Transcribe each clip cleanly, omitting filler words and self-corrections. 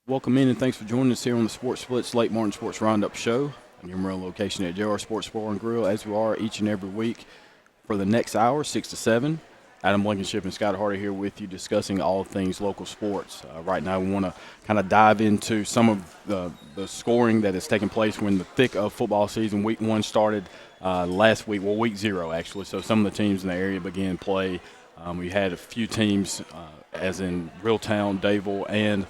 Welcome in and thanks for joining us here on the Sports Splits Lake Martin Sports Roundup Show. I'm your real location at JR Sports Bar and Grill, as we are each and every week for the next hour, 6 to 7. Adam Blankenship and Scott Harder here with you discussing all things local sports. Right now we want to kind of dive into some of the scoring that has taken place when the thick of football season. Week 1 started last week, week 0 actually, so some of the teams in the area began play. We had a few teams, as in Reeltown, Dayville, and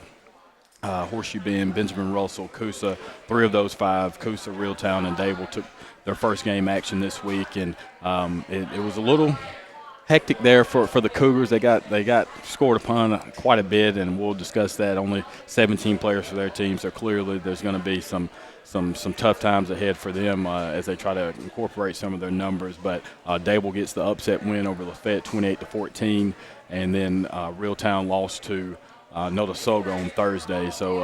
Horseshoe Bend, Benjamin Russell, Coosa. 3 of those 5, Coosa, Reeltown, and Dayville, took their first game action this week, and it was a little hectic there for the Cougars. They got scored upon quite a bit, and we'll discuss that. Only 17 players for their team, so clearly there's going to be some tough times ahead for them as they try to incorporate some of their numbers. But Dable gets the upset win over Lafayette, 28-14, and then Reeltown lost to Notasulga on Thursday. So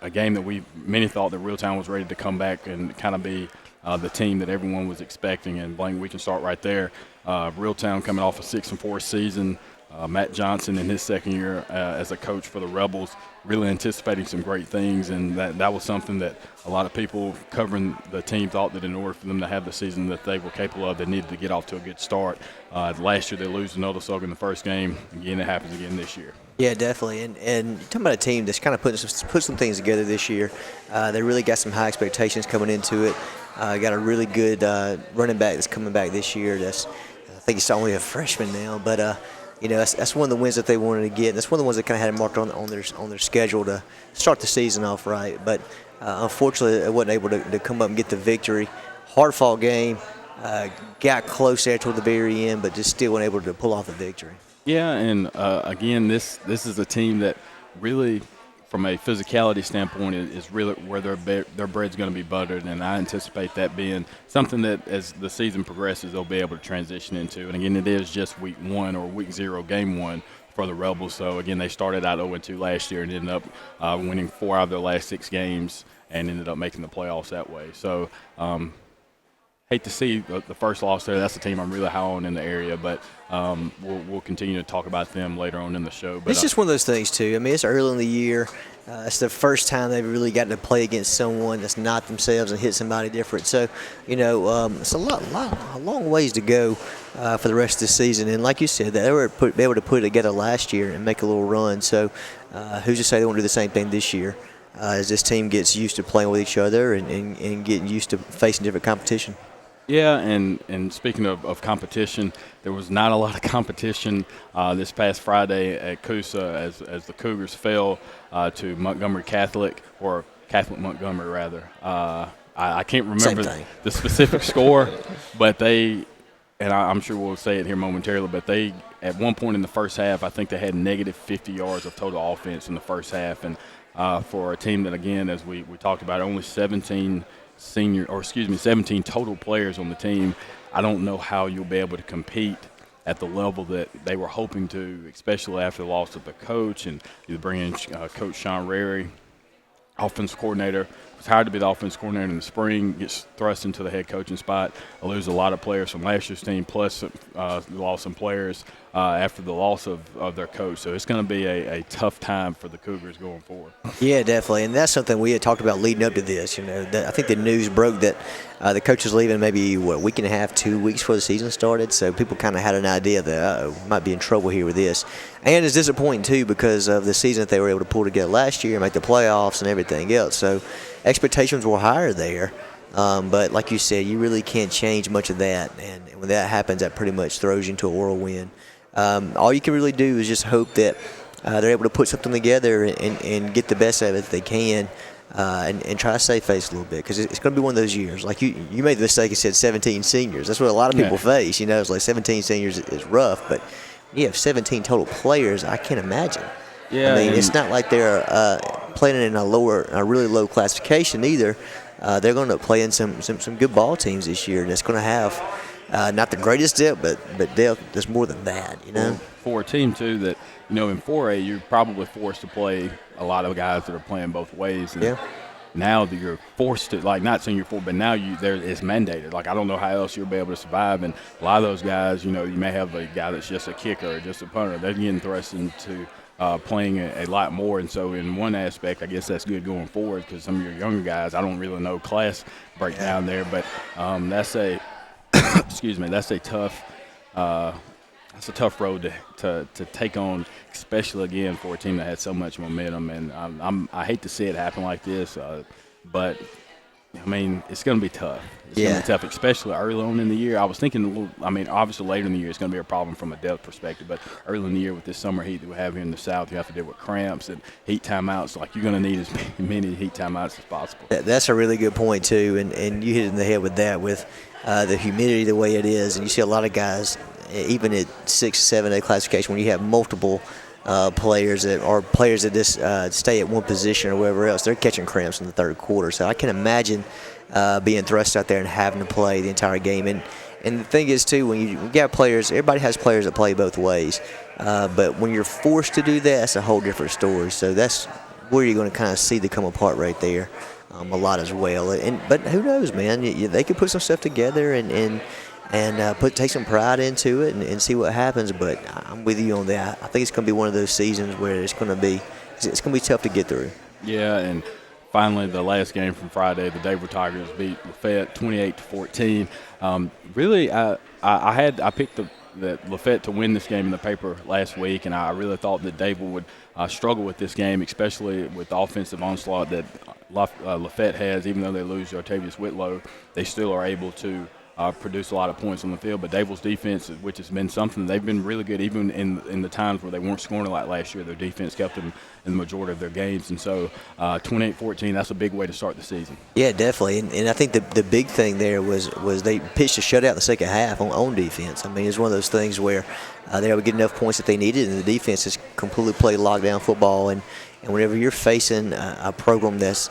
a game that many thought that Reeltown was ready to come back and kind of be the team that everyone was expecting. And Blaine, we can start right there. Reeltown coming off a 6-4 season. Matt Johnson in his second year as a coach for the Rebels, really anticipating some great things, and that was something that a lot of people covering the team thought that in order for them to have the season that they were capable of, they needed to get off to a good start. Last year they lose to Notasulga in the first game. Again, it happens again this year. Yeah, definitely. And talking about a team that's kind of put some things together this year. They really got some high expectations coming into it. Got a really good running back that's coming back this year. I think he's only a freshman now, but that's one of the wins that they wanted to get. That's one of the ones that kind of had it marked on their schedule to start the season off right. But unfortunately, they wasn't able to come up and get the victory. Hard-fought game. Got close there toward the very end, but just still wasn't able to pull off the victory. Yeah, and again, this is a team that really, from a physicality standpoint, is really where their bread's going to be buttered, and I anticipate that being something that as the season progresses they'll be able to transition into. And again, it is just week 1 or week 0, game 1 for the Rebels. So again, they started out 0-2 last year and ended up winning 4 out of their last 6 games and ended up making the playoffs that way. So hate to see the first loss there. That's a team I'm really high on in the area, but we'll continue to talk about them later on in the show. But it's just one of those things, too. I mean, it's early in the year. It's the first time they've really gotten to play against someone that's not themselves and hit somebody different. So, it's a long ways to go for the rest of the season. And like you said, they were able to put it together last year and make a little run. So who's to say they won't do the same thing this year as this team gets used to playing with each other and getting used to facing different competition. Yeah, and speaking of competition, there was not a lot of competition this past Friday at Coosa as the Cougars fell to Montgomery Catholic, or Catholic Montgomery rather. I can't remember the specific score, but I'm sure we'll say it here momentarily, but they, at one point in the first half, I think they had negative 50 yards of total offense in the first half. And for a team that, again, as we talked about, only 17 total players on the team, I don't know how you'll be able to compete at the level that they were hoping to, especially after the loss of the coach. And you bring in Coach Sean Rary, offensive coordinator, was hired to be the offensive coordinator in the spring, gets thrust into the head coaching spot. I lose a lot of players from last year's team, plus lost some players after the loss of their coach. So it's going to be a tough time for the Cougars going forward. Yeah, definitely. And that's something we had talked about leading up to this. I think the news broke that the coach is leaving maybe, a week and a half, 2 weeks before the season started. So people kind of had an idea that, we might be in trouble here with this. And it's disappointing, too, because of the season that they were able to pull together last year, make the playoffs and everything else. So expectations were higher there. But like you said, you really can't change much of that. And when that happens, that pretty much throws you into a whirlwind. All you can really do is just hope that they're able to put something together and get the best out of it that they can and try to save face a little bit, because it's going to be one of those years. Like you made the mistake and said 17 seniors. That's what a lot of people face. It's like 17 seniors is rough, but you have 17 total players. I can't imagine. Yeah, I mean, it's not like they're playing in a really low classification either. They're going to play in some good ball teams this year, and it's going to have not the greatest depth, but depth. There's more than that, Well, for a team too that in 4A you're probably forced to play a lot of guys that are playing both ways. And now that you're forced to, not saying you're forced, but now it's mandated. I don't know how else you'll be able to survive. And a lot of those guys, you may have a guy that's just a kicker or just a punter. They're getting thrust into playing a lot more. And so in one aspect, I guess that's good going forward because some of your younger guys, I don't really know class breakdown there, but that's a excuse me, that's a tough road to take on, especially again for a team that had so much momentum. And I hate to see it happen like this, but I mean, it's going to be tough. It's going to be tough, especially early on in the year. I was thinking, obviously later in the year it's going to be a problem from a depth perspective, but early in the year with this summer heat that we have here in the South, you have to deal with cramps and heat timeouts. Like, you're going to need as many heat timeouts as possible. That's a really good point, too, and you hit it in the head with that, with the humidity the way it is. And you see a lot of guys, even at 6, 7A classification, when you have multiple players that just stay at one position or wherever else, they're catching cramps in the third quarter. So I can imagine being thrust out there and having to play the entire game. And the thing is, too, when you got players, everybody has players that play both ways. But when you're forced to do that, that's a whole different story. So that's where you're going to kind of see them come apart right there a lot as well. But who knows, man? They could put some stuff together and take some pride into it and see what happens. But I'm with you on that. I think it's going to be one of those seasons where it's going to be tough to get through. Yeah, and finally the last game from Friday, the Dable Tigers beat Lafayette 28-14. Really, I picked the Lafayette to win this game in the paper last week, and I really thought that Dable would struggle with this game, especially with the offensive onslaught that Lafayette has. Even though they lose Artavius Whitlow, they still are able to produce a lot of points on the field. But Dable's defense, which has been something, they've been really good even in the times where they weren't scoring a lot last year. Their defense kept them in the majority of their games. And so 28-14, that's a big way to start the season. Yeah, definitely. And I think the big thing there was they pitched a shutout in the second half on defense. I mean, it's one of those things where they would get enough points that they needed, and the defense has completely played lockdown football. And whenever you're facing a program that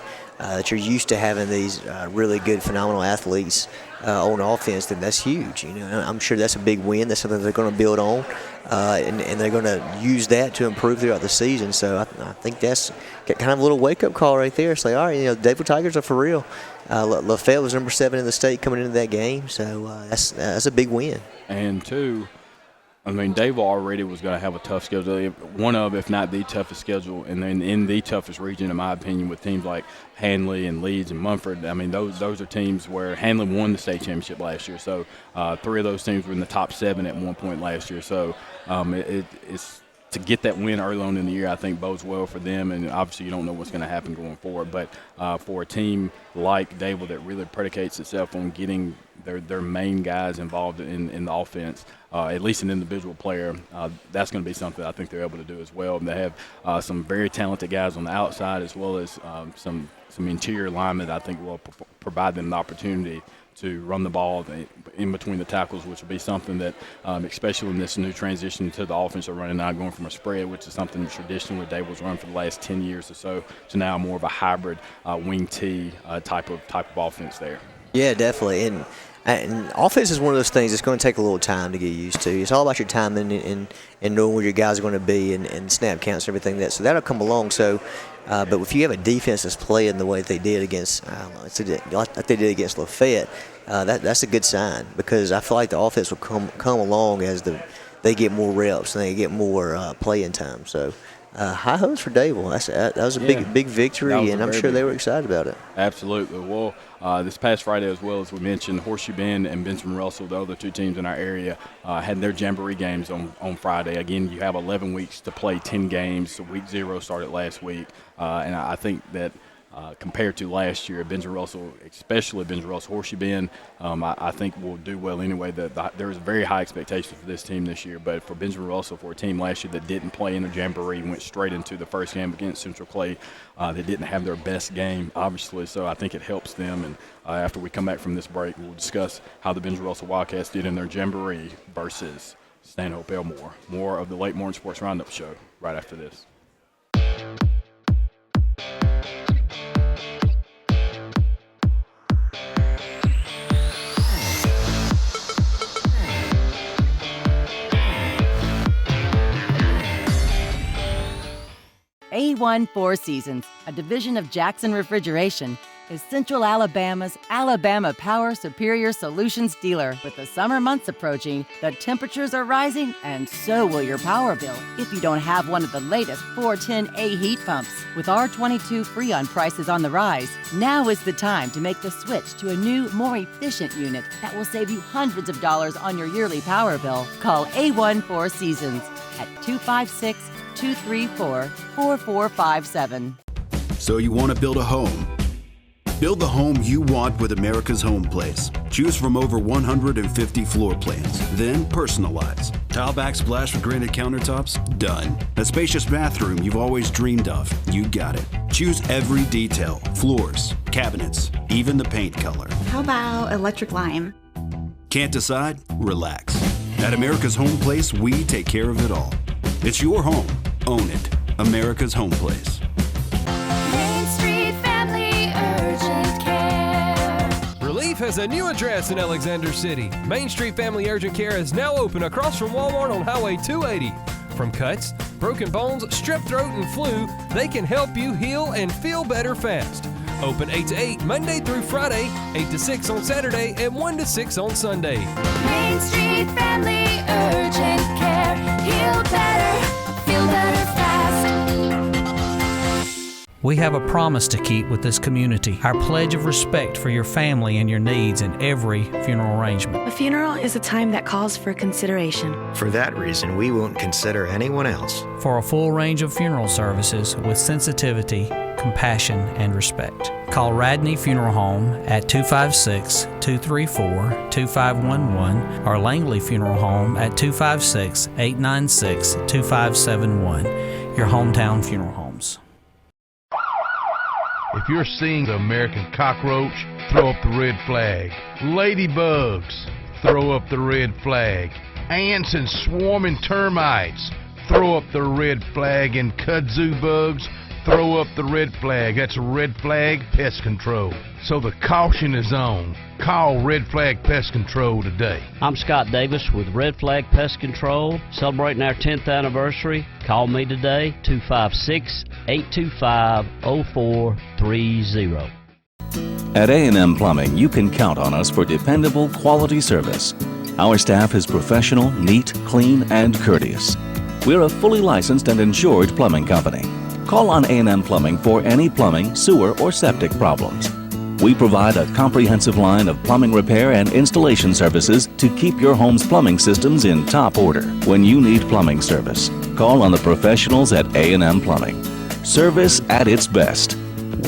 you're used to having these really good, phenomenal athletes on offense, then that's huge. I'm sure that's a big win. That's something they're going to build on, and they're going to use that to improve throughout the season. So I think that's kind of a little wake-up call right there. Say, all right, Dable Tigers are for real. Lafayette was number 7 in the state coming into that game, so that's a big win. And two, Dable already was going to have a tough schedule, one of, if not the toughest schedule, and then in the toughest region, in my opinion, with teams like Handley and Leeds and Munford. Those are teams where Handley won the state championship last year, so 3 of those teams were in the top 7 at one point last year. So it's to get that win early on in the year, I think bodes well for them, and obviously you don't know what's going to happen going forward. But for a team like Dable that really predicates itself on getting their main guys involved in the offense, at least an individual player, that's going to be something I think they're able to do as well. And they have some very talented guys on the outside, as well as some interior linemen that I think will provide them the opportunity to run the ball in between the tackles, which will be something that, especially in this new transition to the offense they're running now, going from a spread, which is something traditionally Dable's run for the last 10 years or so, to now more of a hybrid wing T type of offense there. Yeah, definitely. And offense is one of those things that's going to take a little time to get used to. It's all about your timing and knowing where your guys are going to be and snap counts and everything so that'll come along. So, but if you have a defense that's playing the way they did against, like they did against Lafayette, that's a good sign, because I feel like the offense will come along as they get more reps and they get more playing time. So. High hopes for Dable. That was a big victory, and I'm sure they were excited about it. Absolutely. Well, this past Friday, as well as we mentioned, Horseshoe Bend and Benjamin Russell, the other 2 teams in our area, had their jamboree games on Friday. Again, you have 11 weeks to play 10 games. So week 0 started last week, and I think that compared to last year, Benjamin Russell, especially Benjamin Russell, Horseshoe Bend, I think will do well anyway. There is very high expectations for this team this year, but for Benjamin Russell, for a team last year that didn't play in a jamboree, went straight into the first game against Central Clay, they didn't have their best game, obviously, so I think it helps them. And after we come back from this break, we'll discuss how the Benjamin Russell Wildcats did in their jamboree versus Stanhope Elmore. More of the Late Morning Sports Roundup show right after this. A1 Four Seasons, a division of Jackson Refrigeration, is Central Alabama's Alabama Power Superior Solutions dealer. With the summer months approaching, the temperatures are rising, and so will your power bill if you don't have one of the latest 410A heat pumps. With R22 Freon prices on the rise, now is the time to make the switch to a new, more efficient unit that will save you hundreds of dollars on your yearly power bill. Call A1 Four Seasons at 256-234-4457. So you want to build a home? Build the home you want with America's Home Place. Choose from over 150 floor plans, then personalize. Tile backsplash with granite countertops? Done. A spacious bathroom you've always dreamed of? You got it. Choose every detail, floors, cabinets, even the paint color. How about electric lime? Can't decide? Relax. At America's Home Place, we take care of it all. It's your home. Own it. America's Home Place. Main Street Family Urgent Care. Relief has a new address in Alexander City. Main Street Family Urgent Care is now open across from Walmart on Highway 280. From cuts, broken bones, strep throat, and flu, they can help you heal and feel better fast. Open 8 to 8 Monday through Friday, 8 to 6 on Saturday, and 1 to 6 on Sunday. Main Street Family Urgent Care. Heal better, feel better fast. We have a promise to keep with this community, our pledge of respect for your family and your needs in every funeral arrangement. A funeral is a time that calls for consideration. For that reason, we won't consider anyone else. For a full range of funeral services with sensitivity, compassion, and respect, call Radney Funeral Home at 256-234-2511 or Langley Funeral Home at 256-896-2571. Your hometown funeral homes. If you're seeing the American cockroach, throw up the red flag. Ladybugs, throw up the red flag. Ants and swarming termites, throw up the red flag. And kudzu bugs, throw up the red flag. That's Red Flag Pest Control. So the caution is on. Call Red Flag Pest Control today. I'm Scott Davis with Red Flag Pest Control, celebrating our 10th anniversary. Call me today, 256-825-0430. At A&M Plumbing, you can count on us for dependable, quality service. Our staff is professional, neat, clean, and courteous. We're a fully licensed and insured plumbing company. Call on A&M Plumbing for any plumbing, sewer, or septic problems. We provide a comprehensive line of plumbing repair and installation services to keep your home's plumbing systems in top order. When you need plumbing service, call on the professionals at A&M Plumbing. Service at its best,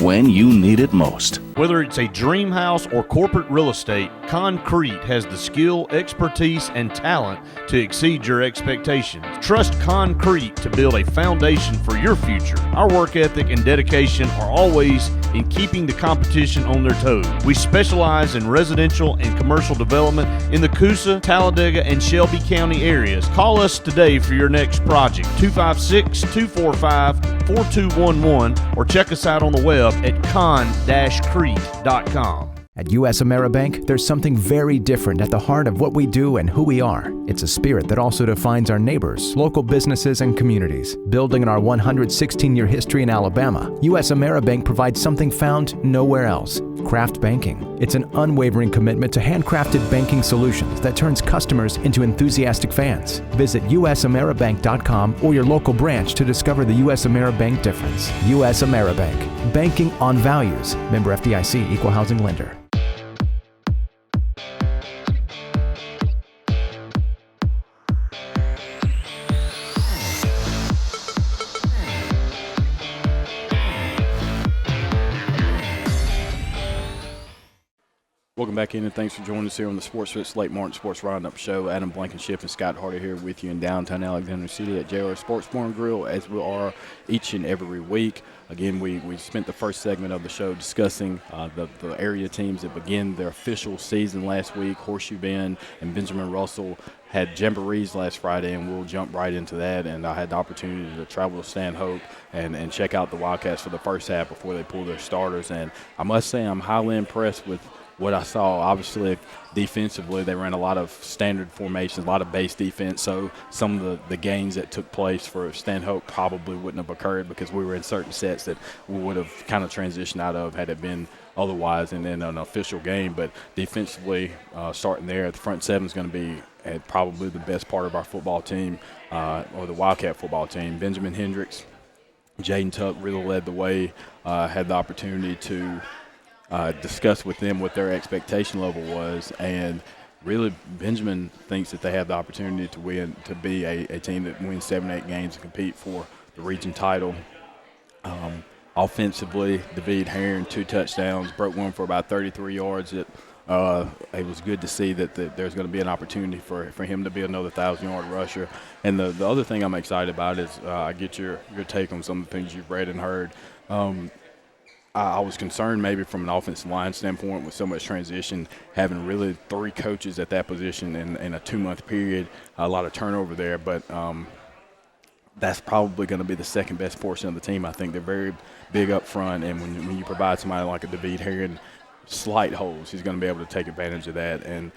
when you need it most. Whether it's a dream house or corporate real estate, Concrete has the skill, expertise, and talent to exceed your expectations. Trust Concrete to build a foundation for your future. Our work ethic and dedication are always in keeping the competition on their toes. We specialize in residential and commercial development in the Coosa, Talladega, and Shelby County areas. Call us today for your next project, 256-245-4211, or check us out on the web at con-crete.com. At U.S. Ameribank, there's something very different at the heart of what we do and who we are. It's a spirit that also defines our neighbors, local businesses, and communities. Building on our 116-year history in Alabama, U.S. Ameribank provides something found nowhere else: craft banking. It's an unwavering commitment to handcrafted banking solutions that turns customers into enthusiastic fans. Visit usameribank.com or your local branch to discover the U.S. Ameribank difference. U.S. Ameribank. Banking on values. Member FDIC, Equal Housing Lender. Welcome back in, and thanks for joining us here on the Sports Lake Martin Sports Roundup Show. Adam Blankenship and Scott Hardy here with you in downtown Alexander City at JR Sports Bar and Grill, as we are each and every week. Again, we spent the first segment of the show discussing the area teams that began their official season last week. Horseshoe Bend and Benjamin Russell had jamborees last Friday, and we'll jump right into that. And I had the opportunity to travel to Stanhope and check out the Wildcats for the first half before they pulled their starters. And I must say I'm highly impressed with what I saw, obviously, defensively, they ran a lot of standard formations, a lot of base defense. So some of the gains that took place for Stanhope probably wouldn't have occurred because we were in certain sets that we would have kind of transitioned out of had it been otherwise and then an official game. But defensively, starting there, the front seven is going to be probably the best part of our football team, or the Wildcat football team. Benjamin Hendricks, Jaden Tuck really led the way, had the opportunity to discuss with them what their expectation level was, and really Benjamin thinks that they have the opportunity to be a team that wins 7-8 games and compete for the region title. Offensively, David Herron, 2 touchdowns, broke one for about 33 yards. It was good to see that there's going to be an opportunity for him to be another 1,000-yard rusher. And the other thing I'm excited about is I get your take on some of the things you've read and heard. I was concerned maybe from an offensive line standpoint with so much transition, having really 3 coaches at that position in a 2-month period, a lot of turnover there. But that's probably going to be the second best portion of the team. I think they're very big up front, and when you provide somebody like a David Herron slight holes, he's going to be able to take advantage of that. And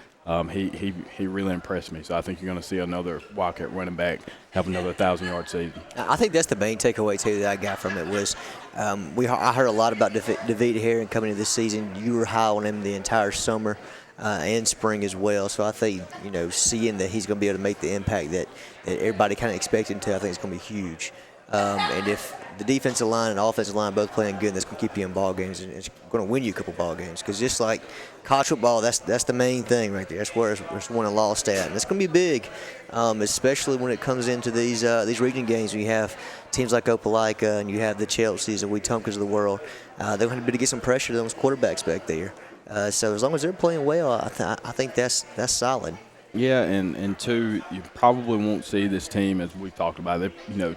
he really impressed me. So I think you're going to see another Wildcat running back have another 1,000-yard season. I think that's the main takeaway, too, that I got from it was I heard a lot about David Herron coming into this season. You were high on him the entire summer and spring as well. So I think, seeing that he's going to be able to make the impact that everybody kind of expected him to, I think it's going to be huge. And if the defensive line and offensive line both playing good, that's going to keep you in ball games, and it's going to win you a couple ball games. Because just like college football, that's the main thing right there. That's where it's won and lost at, and it's going to be big, especially when it comes into these region games. When you have teams like Opelika and you have the Chelseas and Wetumpkas of the world, they're going to be to get some pressure to those quarterbacks back there. So as long as they're playing well, I think that's solid. Yeah, and 2, you probably won't see this team, as we talked about,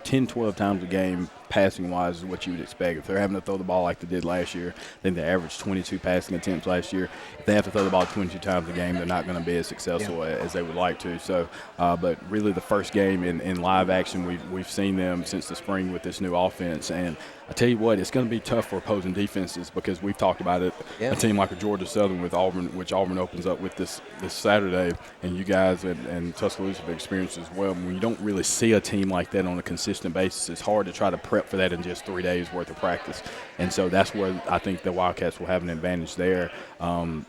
10, 12 times a game passing-wise is what you would expect. If they're having to throw the ball like they did last year, I think they averaged 22 passing attempts last year. If they have to throw the ball 22 times a game, they're not going to be as successful as they would like to. So, but really the first game in live action, we've seen them since the spring with this new offense. And I tell you what, it's going to be tough for opposing defenses because we've talked about it. Yeah. A team like a Georgia Southern with Auburn, which Auburn opens up with this Saturday, and you guys and Tuscaloosa have experienced as well. When you don't really see a team like that on a consistent basis, it's hard to try to prep for that in just 3 days worth of practice. And so that's where I think the Wildcats will have an advantage there.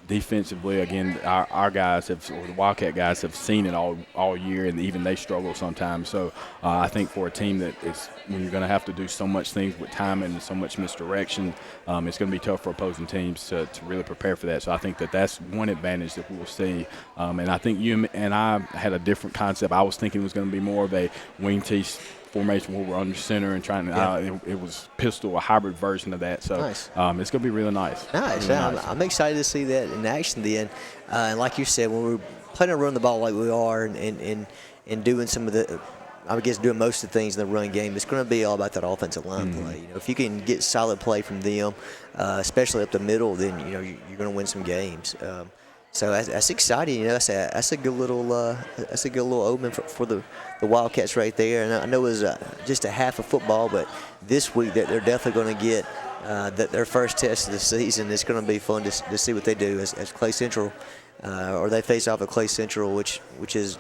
Defensively, again, our guys or the Wildcat guys have seen it all year, and even they struggle sometimes. So I think for a team that is, when you're going to have to do so much things with time and so much misdirection, it's going to be tough for opposing teams to really prepare for that. So I think that's one advantage that we will see. And I think you and I had a different concept. I was thinking it was going to be more of a wing tee formation where we're under center and trying to it was pistol, a hybrid version of that. So nice. It's going to be really nice. Nice. Really nice. I'm excited to see that in action then. And like you said, when we're planning on running the ball like we are and doing some of the I guess doing most of the things in the run game, it's going to be all about that offensive line play. If you can get solid play from them, especially up the middle, then you're going to win some games. So that's exciting. That's a good little omen for the Wildcats right there. And I know it was just a half of football, but this week they're definitely going to get their first test of the season. It's going to be fun to see what they do as Clay Central. Or they face off at Clay Central, which is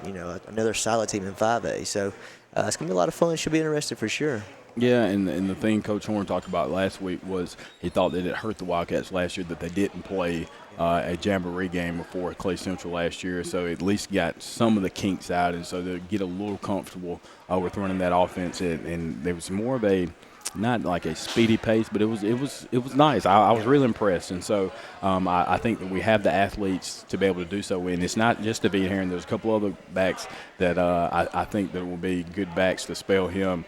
another solid team in 5A. So it's gonna be a lot of fun. Should be interesting for sure. Yeah, and the thing Coach Horn talked about last week was he thought that it hurt the Wildcats last year that they didn't play a jamboree game before Clay Central last year. So at least got some of the kinks out, and so they get a little comfortable with running that offense. And there was more of a not like a speedy pace, but it was nice. I was really impressed, and so I think that we have the athletes to be able to do so. And it's not just David Herron. There's a couple other backs that I think that will be good backs to spell him.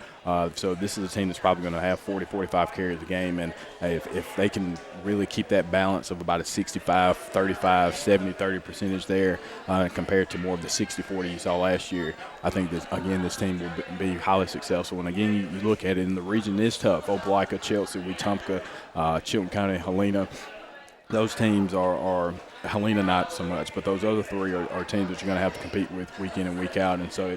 So this is a team that's probably going to have 40, 45 carries a game, and if they can really keep that balance of about a 65, 35, 70, 30 percentage there compared to more of the 60-40 you saw last year, I think this team will be highly successful. And again, you look at it, in the region is tough. Opelika, Chelsea, Wetumpka, Chilton County, Helena. Those teams are Helena not so much, but those other 3 are teams that you're going to have to compete with week in and week out. And so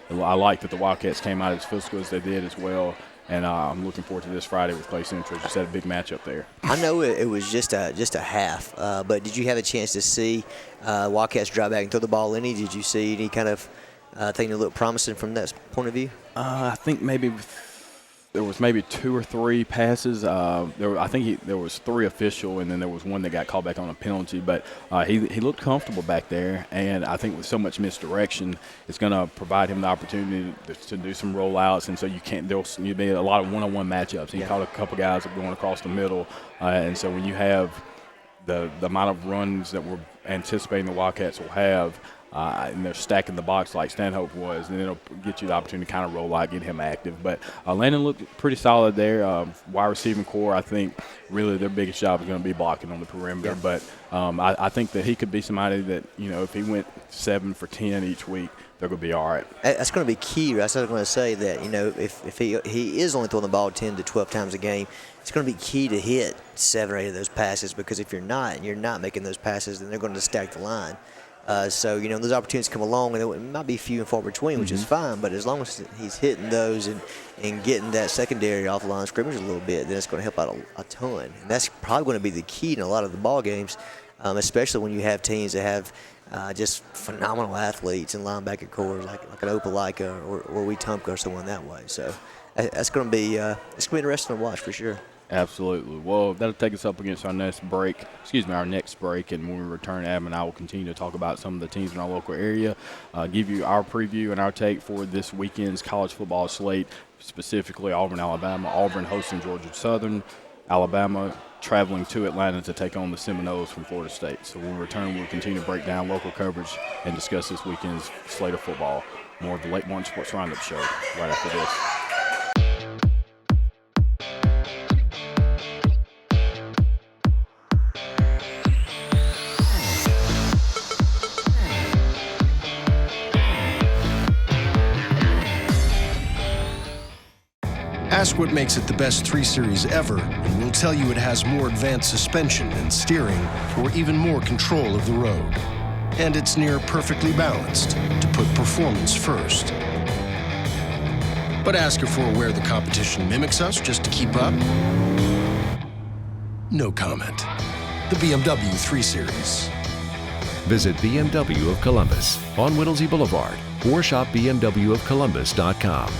I like that the Wildcats came out as physical as they did as well. And I'm looking forward to this Friday with Clay Central. Just had a big matchup there. I know it was just a half, but did you have a chance to see Wildcats drive back and throw the ball any? Did you see any kind of thing that looked promising from that point of view? I think maybe there was maybe 2 or 3 passes. I think there was 3 official, and then there was one that got called back on a penalty. But he looked comfortable back there, and I think with so much misdirection, it's going to provide him the opportunity to do some rollouts. And so there'll be a lot of one-on-one matchups. He caught a couple guys going across the middle, and so when you have the amount of runs that we're anticipating the Wildcats will have, and they're stacking the box like Stanhope was, and it'll get you the opportunity to kind of roll out, get him active. But Landon looked pretty solid there. Wide receiving core, I think really their biggest job is going to be blocking on the perimeter. Yeah. But I think that he could be somebody that, if he went 7 for 10 each week, they're going to be all right. That's going to be key. That's what I was going to say, that, if he is only throwing the ball 10 to 12 times a game, it's going to be key to hit 7 or 8 of those passes, because if you're not making those passes, then they're going to stack the line. So, those opportunities come along, and it might be few and far between, which is fine. But as long as he's hitting those and getting that secondary off the line of scrimmage a little bit, then it's going to help out a ton. And that's probably going to be the key in a lot of the ball games, especially when you have teams that have just phenomenal athletes and linebacker cores like an Opelika or Wetumpka or someone that way. So that's going to be interesting to watch for sure. Absolutely. Well, that'll take us up against our next break. And when we return, Adam and I will continue to talk about some of the teams in our local area, give you our preview and our take for this weekend's college football slate, specifically Auburn, Alabama. Auburn hosting Georgia Southern, Alabama traveling to Atlanta to take on the Seminoles from Florida State. So when we return, we'll continue to break down local coverage and discuss this weekend's slate of football. More of the Late Morning Sports Roundup show right after this. Ask what makes it the best 3 Series ever, and we'll tell you it has more advanced suspension and steering for even more control of the road. And it's near perfectly balanced to put performance first. But ask her for where the competition mimics us just to keep up? No comment. The BMW 3 Series. Visit BMW of Columbus on Whittlesey Boulevard or shop bmwofcolumbus.com.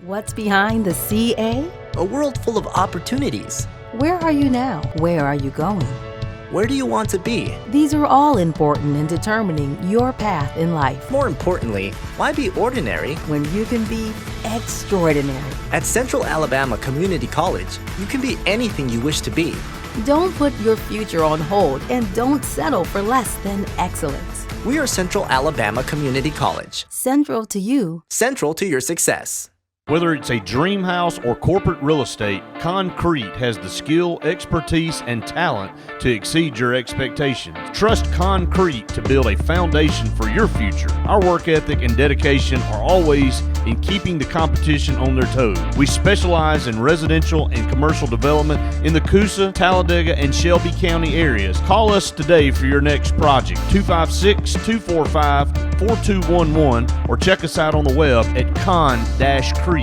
What's behind the CA? A world full of opportunities. Where are you now? Where are you going? Where do you want to be? These are all important in determining your path in life. More importantly, why be ordinary when you can be extraordinary? At Central Alabama Community College, you can be anything you wish to be. Don't put your future on hold, and don't settle for less than excellence. We are Central Alabama Community College. Central to you. Central to your success. Whether it's a dream house or corporate real estate, Concrete has the skill, expertise, and talent to exceed your expectations. Trust Concrete to build a foundation for your future. Our work ethic and dedication are always in keeping the competition on their toes. We specialize in residential and commercial development in the Coosa, Talladega, and Shelby County areas. Call us today for your next project, 256-245-4211, or check us out on the web at con-crete.com.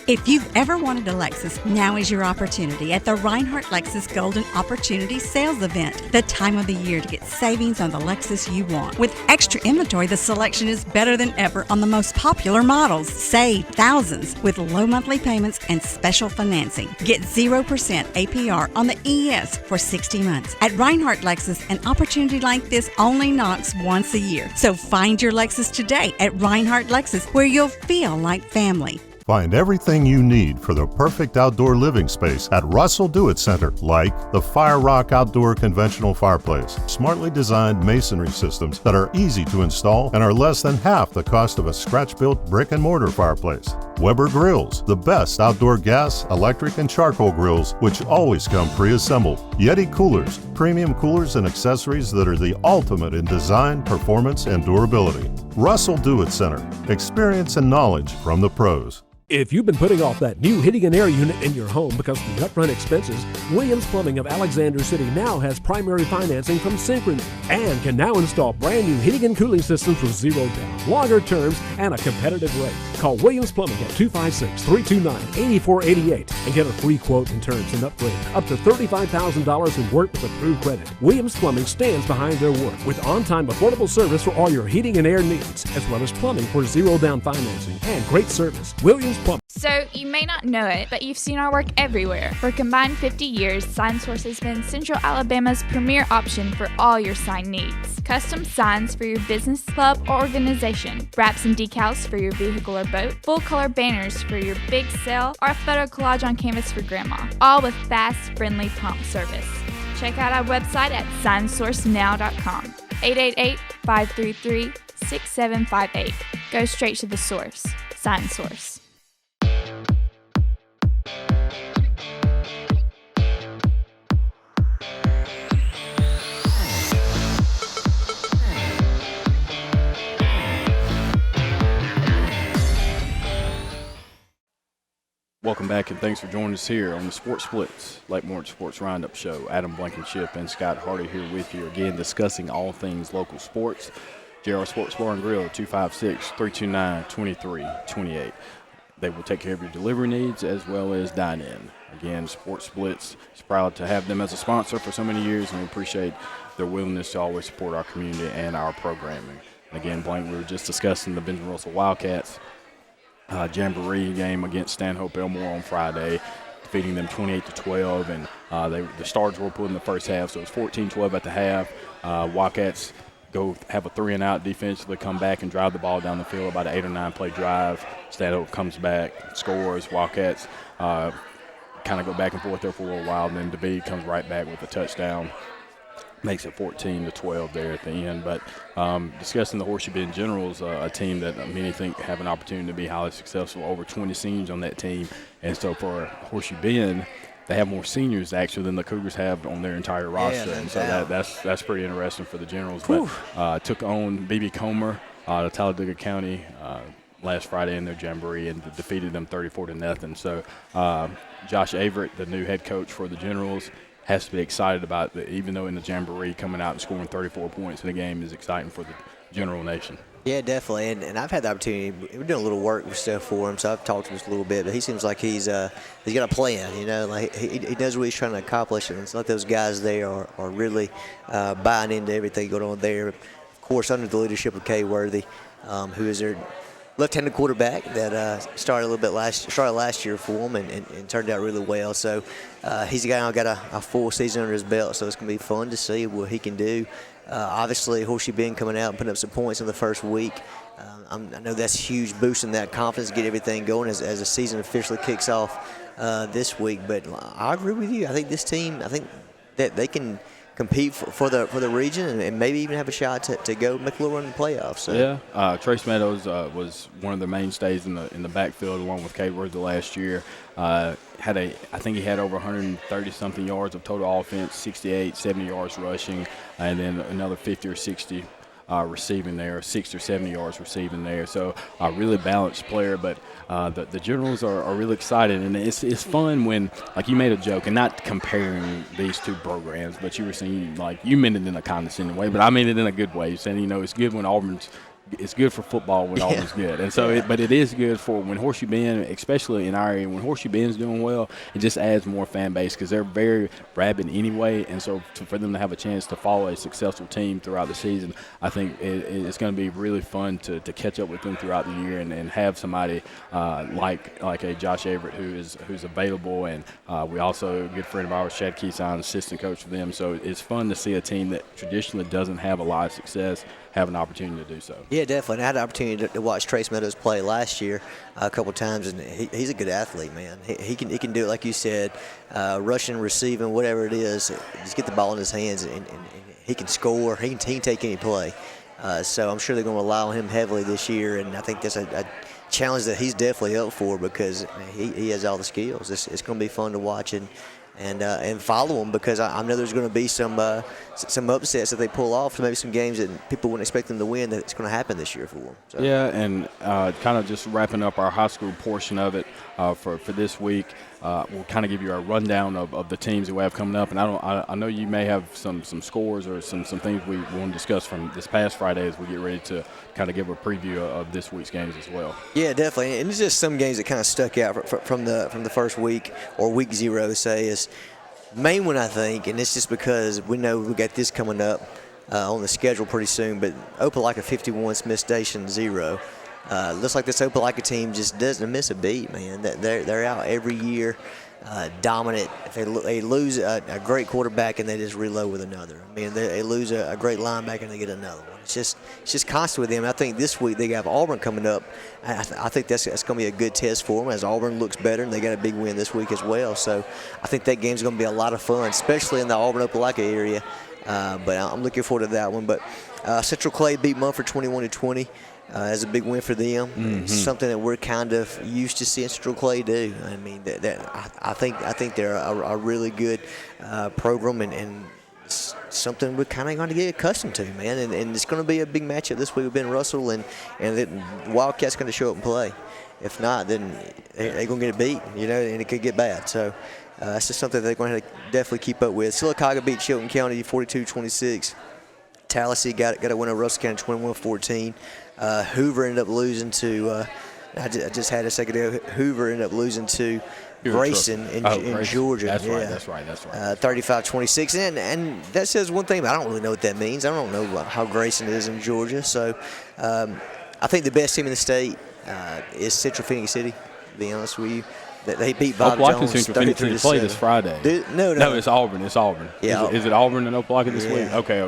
If you've ever wanted a Lexus, now is your opportunity at the Reinhardt Lexus Golden Opportunity Sales Event, the time of the year to get savings on the Lexus you want. With extra inventory, the selection is better than ever on the most popular models. Save thousands with low monthly payments and special financing. Get 0% APR on the ES for 60 months. At Reinhardt Lexus, an opportunity like this only knocks once a year. So find your Lexus today at Reinhardt Lexus, where you'll feel like family. Find everything you need for the perfect outdoor living space at Russell Do-It Center, like the Fire Rock Outdoor Conventional Fireplace, smartly designed masonry systems that are easy to install and are less than half the cost of a scratch-built brick and mortar fireplace. Weber Grills, the best outdoor gas, electric, and charcoal grills, which always come pre-assembled. Yeti Coolers, premium coolers and accessories that are the ultimate in design, performance, and durability. Russell Do-It Center, experience and knowledge from the pros. If you've been putting off that new heating and air unit in your home because of the upfront expenses, Williams Plumbing of Alexander City now has primary financing from Synchrony and can now install brand new heating and cooling systems with zero down, longer terms, and a competitive rate. Call Williams Plumbing at 256-329-8488 and get a free quote in terms and upgrade up to $35,000 in work with approved credit. Williams Plumbing stands behind their work with on-time affordable service for all your heating and air needs, as well as plumbing for zero-down financing and great service. Williams Plumbing. So, you may not know it, but you've seen our work everywhere. For a combined 50 years, SignSource has been Central Alabama's premier option for all your sign needs. Custom signs for your business, club, or organization. Wraps and decals for your vehicle or boat. Full-color banners for your big sale, or a photo collage on canvas for grandma. All with fast, friendly, prompt service. Check out our website at signsourcenow.com. 888-533-6758. Go straight to the source. SignSource. Welcome back, and thanks for joining us here on the Sports Splits, Lake Morton Sports Roundup Show. Adam Blankenship and Scott Hardy here with you again, discussing all things local sports. JR Sports Bar and Grill, 256-329-2328. They will take care of your delivery needs as well as dine-in. Again, Sports Splits is proud to have them as a sponsor for so many years, and we appreciate their willingness to always support our community and our programming. And again, Blank, we were just discussing the Benjamin Russell Wildcats Jamboree game against Stanhope Elmore on Friday, defeating them 28-12, and the Stars were put in the first half, so it was 14-12 at the half. Wildcats go have a 3-and-out defensively, come back and drive the ball down the field, about an 8 or 9 play drive. Stanhope comes back, scores. Wildcats kind of go back and forth there for a little while, and then DeVee comes right back with a touchdown. Makes it 14-12 there at the end. But discussing the Horseshoe Bend Generals, a team that many think have an opportunity to be highly successful, over 20 seniors on that team. And so for Horseshoe Bend, they have more seniors actually than the Cougars have on their entire roster. And so that's pretty interesting for the Generals. Whew. But took on B.B. Comer, the Talladega County, last Friday in their Jamboree and defeated them 34-0. So Josh Averett, the new head coach for the Generals, has to be excited about it, even though in the Jamboree coming out and scoring 34 points in a game is exciting for the General Nation. Yeah, definitely, and I've had the opportunity. We're doing a little work with stuff for him, so I've talked to him just a little bit. But he seems like he's got a plan, you know. Like he knows what he's trying to accomplish, and it's like those guys there are really buying into everything going on there. Of course, under the leadership of Kay Worthy, who is their left-handed quarterback that started last year for him and turned out really well. So he's a guy who got a full season under his belt, so it's going to be fun to see what he can do. Obviously, Horseshoe Bend coming out and putting up some points in the first week. I know that's a huge boost in that confidence, get everything going as the season officially kicks off this week. But I agree with you. I think this team, that they can compete for the region and maybe even have a shot to go make a little run in the playoffs. So. Yeah, Trace Meadows was one of the mainstays in the backfield along with Kay Worthy last year. I think he had over 130-something yards of total offense, 68, 70 yards rushing, and then another 50 or 60 receiving there, 60 or 70 yards receiving there. So a really balanced player, but the Generals are really excited, and it's fun when, like you made a joke, and not comparing these two programs, but you were saying, like, you meant it in a condescending way, but I mean it in a good way. You're saying, it's good when it's good for football when Auburn's good. And so, but it is good for when Horseshoe Bend, especially in our area, when Horseshoe Bend's doing well, it just adds more fan base because they're very rabid anyway. And so for them to have a chance to follow a successful team throughout the season, I think it's going to be really fun to catch up with them throughout the year and have somebody like a Josh Averett who's available. And we also, a good friend of ours, Chad Keeson, assistant coach for them. So it's fun to see a team that traditionally doesn't have a lot of success have an opportunity to do so. Yeah, definitely. I had the opportunity to watch Trace Meadows play last year a couple times, and he's a good athlete, man. He can do it, like you said, rushing, receiving, whatever it is. Just get the ball in his hands, and he can score. He can take any play. So I'm sure they're going to rely on him heavily this year, and I think that's a challenge that he's definitely up for because he has all the skills. It's going to be fun to watch and follow them because I know there's going to be some upsets that they pull off, maybe some games that people wouldn't expect them to win that it's going to happen this year for them. So. Yeah, and kind of just wrapping up our high school portion of it for this week, we'll kind of give you a rundown of the teams that we have coming up. And I know you may have some scores or some things we want to discuss from this past Friday as we get ready to kind of give a preview of this week's games as well. Yeah, definitely. And it's just some games that kind of stuck out from the first week or week 0, say, is main one, I think, and it's just because we know we got this coming up on the schedule pretty soon, but Opelika 51, Smith Station 0. Looks like this Opelika team just doesn't miss a beat, man. They're out every year, dominant. If they lose a great quarterback and they just reload with another. I mean, they lose a great linebacker and they get another one. It's just constant with them. I think this week they got Auburn coming up. I think that's going to be a good test for them as Auburn looks better, and they got a big win this week as well. So I think that game's going to be a lot of fun, especially in the Auburn-Opelika area. But I'm looking forward to that one. But Central Clay beat Mumford 21-20. As a big win for them. Mm-hmm. Something that we're kind of used to seeing Central Clay do. I mean, I think they're a really good program and something we're kind of going to get accustomed to, man. And it's going to be a big matchup this week with Ben Russell, and the Wildcats going to show up and play. If not, then they're going to get beat, and it could get bad. So that's just something they're going to definitely keep up with. Sylacauga beat Chilton County 42-26. Tallahassee got a win over Russell County 21-14. Hoover ended up losing to I just had a second ago. Hoover ended up losing to Grayson in Georgia. That's right. 35-26. And that says one thing, but I don't really know what that means. I don't know how Grayson is in Georgia. So I think the best team in the state is Central Phoenix City, to be honest with you. They beat Bob Jones 33-7. Play this Friday. No, it's Auburn. Yeah. Is it Auburn and Opelika this week? Okay.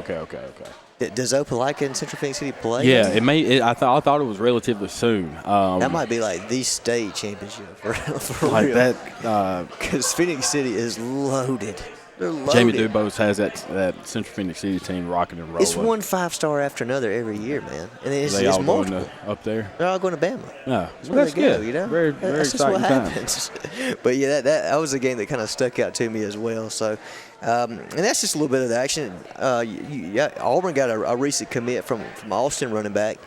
Does Opelika and Central Phoenix City play? Yeah, it may. I thought it was relatively soon. That might be like the state championship for like real. That because Phoenix City is loaded. They're loaded. Jamie Dubose has that Central Phoenix City team rocking and rolling. It's one 5-star after another every year, man, and it's all multiple. Going up there. They're all going to Bama. Yeah, that's good. Very that's exciting just what happens. But yeah, that was a game that kind of stuck out to me as well. So, and that's just a little bit of the action. Auburn got a recent commit from Austin running back.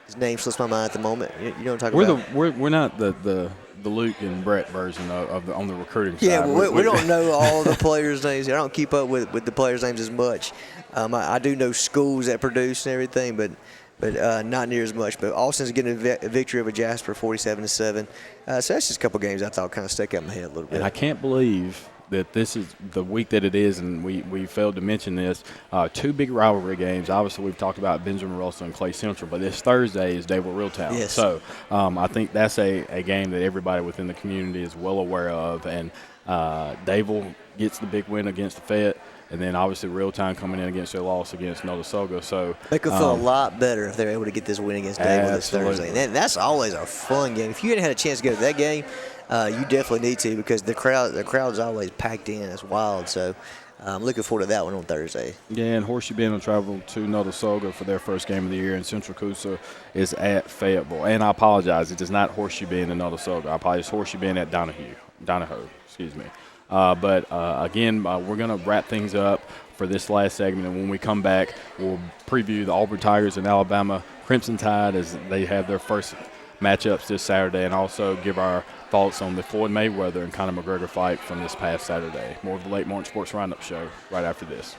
His name slips my mind at the moment. You know what I'm talking about? We're not the Luke and Brett version on the recruiting side. Yeah, we don't know all the players' names. I don't keep up with the players' names as much. I do know schools that produce and everything, but not near as much. But Austin's getting a victory over Jasper 47-7. So that's just a couple games I thought kind of stuck out in my head a little bit. And I can't believe that this is the week that it is, and we failed to mention this. 2 big rivalry games. Obviously, we've talked about Benjamin Russell and Clay Central, but this Thursday is Dable Reeltown. Yes. So I think that's a game that everybody within the community is well aware of. And Dable gets the big win against the Fayette, and then obviously Reeltown coming in against their loss against Notasulga. So they could feel a lot better if they're able to get this win against Dable this Thursday. And that's always a fun game. If you hadn't had a chance to go to that game, you definitely need to, because the crowd's always packed in. It's wild. So I'm looking forward to that one on Thursday. Yeah, and Horseshoe Bend will travel to Notasulga for their first game of the year, and Central Coosa is at Fayetteville. And I apologize, it is not Horseshoe Bend and Notasulga. I apologize, Horseshoe Bend at Donahoe, excuse me. But again, we're going to wrap things up for this last segment, and when we come back, we'll preview the Auburn Tigers and Alabama Crimson Tide as they have their first matchups this Saturday, and also give our thoughts on the Floyd Mayweather and Conor McGregor fight from this past Saturday. More of the Late Morning Sports Roundup show right after this.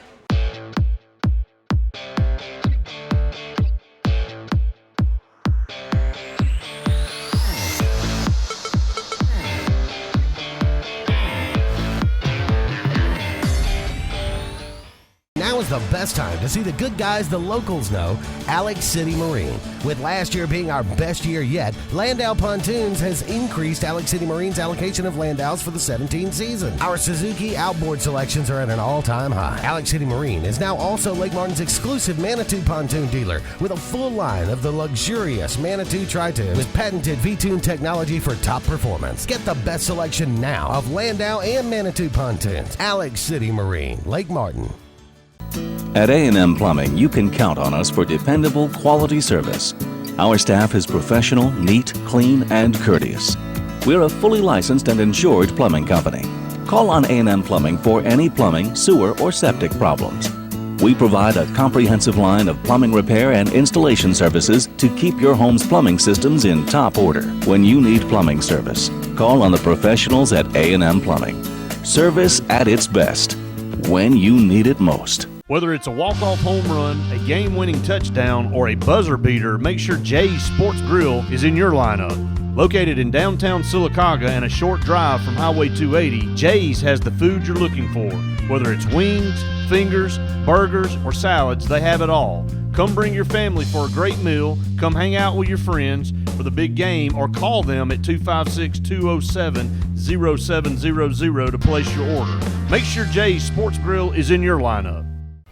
Now is the best time to see the good guys the locals know, Alex City Marine. With last year being our best year yet, Landau Pontoons has increased Alex City Marine's allocation of Landaus for the 17 season. Our Suzuki outboard selections are at an all-time high. Alex City Marine is now also Lake Martin's exclusive Manitou pontoon dealer with a full line of the luxurious Manitou Tri-Tune with patented V-Tune technology for top performance. Get the best selection now of Landau and Manitou pontoons. Alex City Marine, Lake Martin. At A&M Plumbing, you can count on us for dependable, quality service. Our staff is professional, neat, clean, and courteous. We're a fully licensed and insured plumbing company. Call on A&M Plumbing for any plumbing, sewer, or septic problems. We provide a comprehensive line of plumbing repair and installation services to keep your home's plumbing systems in top order. When you need plumbing service, call on the professionals at A&M Plumbing. Service at its best when you need it most. Whether it's a walk-off home run, a game-winning touchdown, or a buzzer beater, make sure Jay's Sports Grill is in your lineup. Located in downtown Sylacauga and a short drive from Highway 280, Jay's has the food you're looking for. Whether it's wings, fingers, burgers, or salads, they have it all. Come bring your family for a great meal, come hang out with your friends for the big game, or call them at 256-207-0700 to place your order. Make sure Jay's Sports Grill is in your lineup.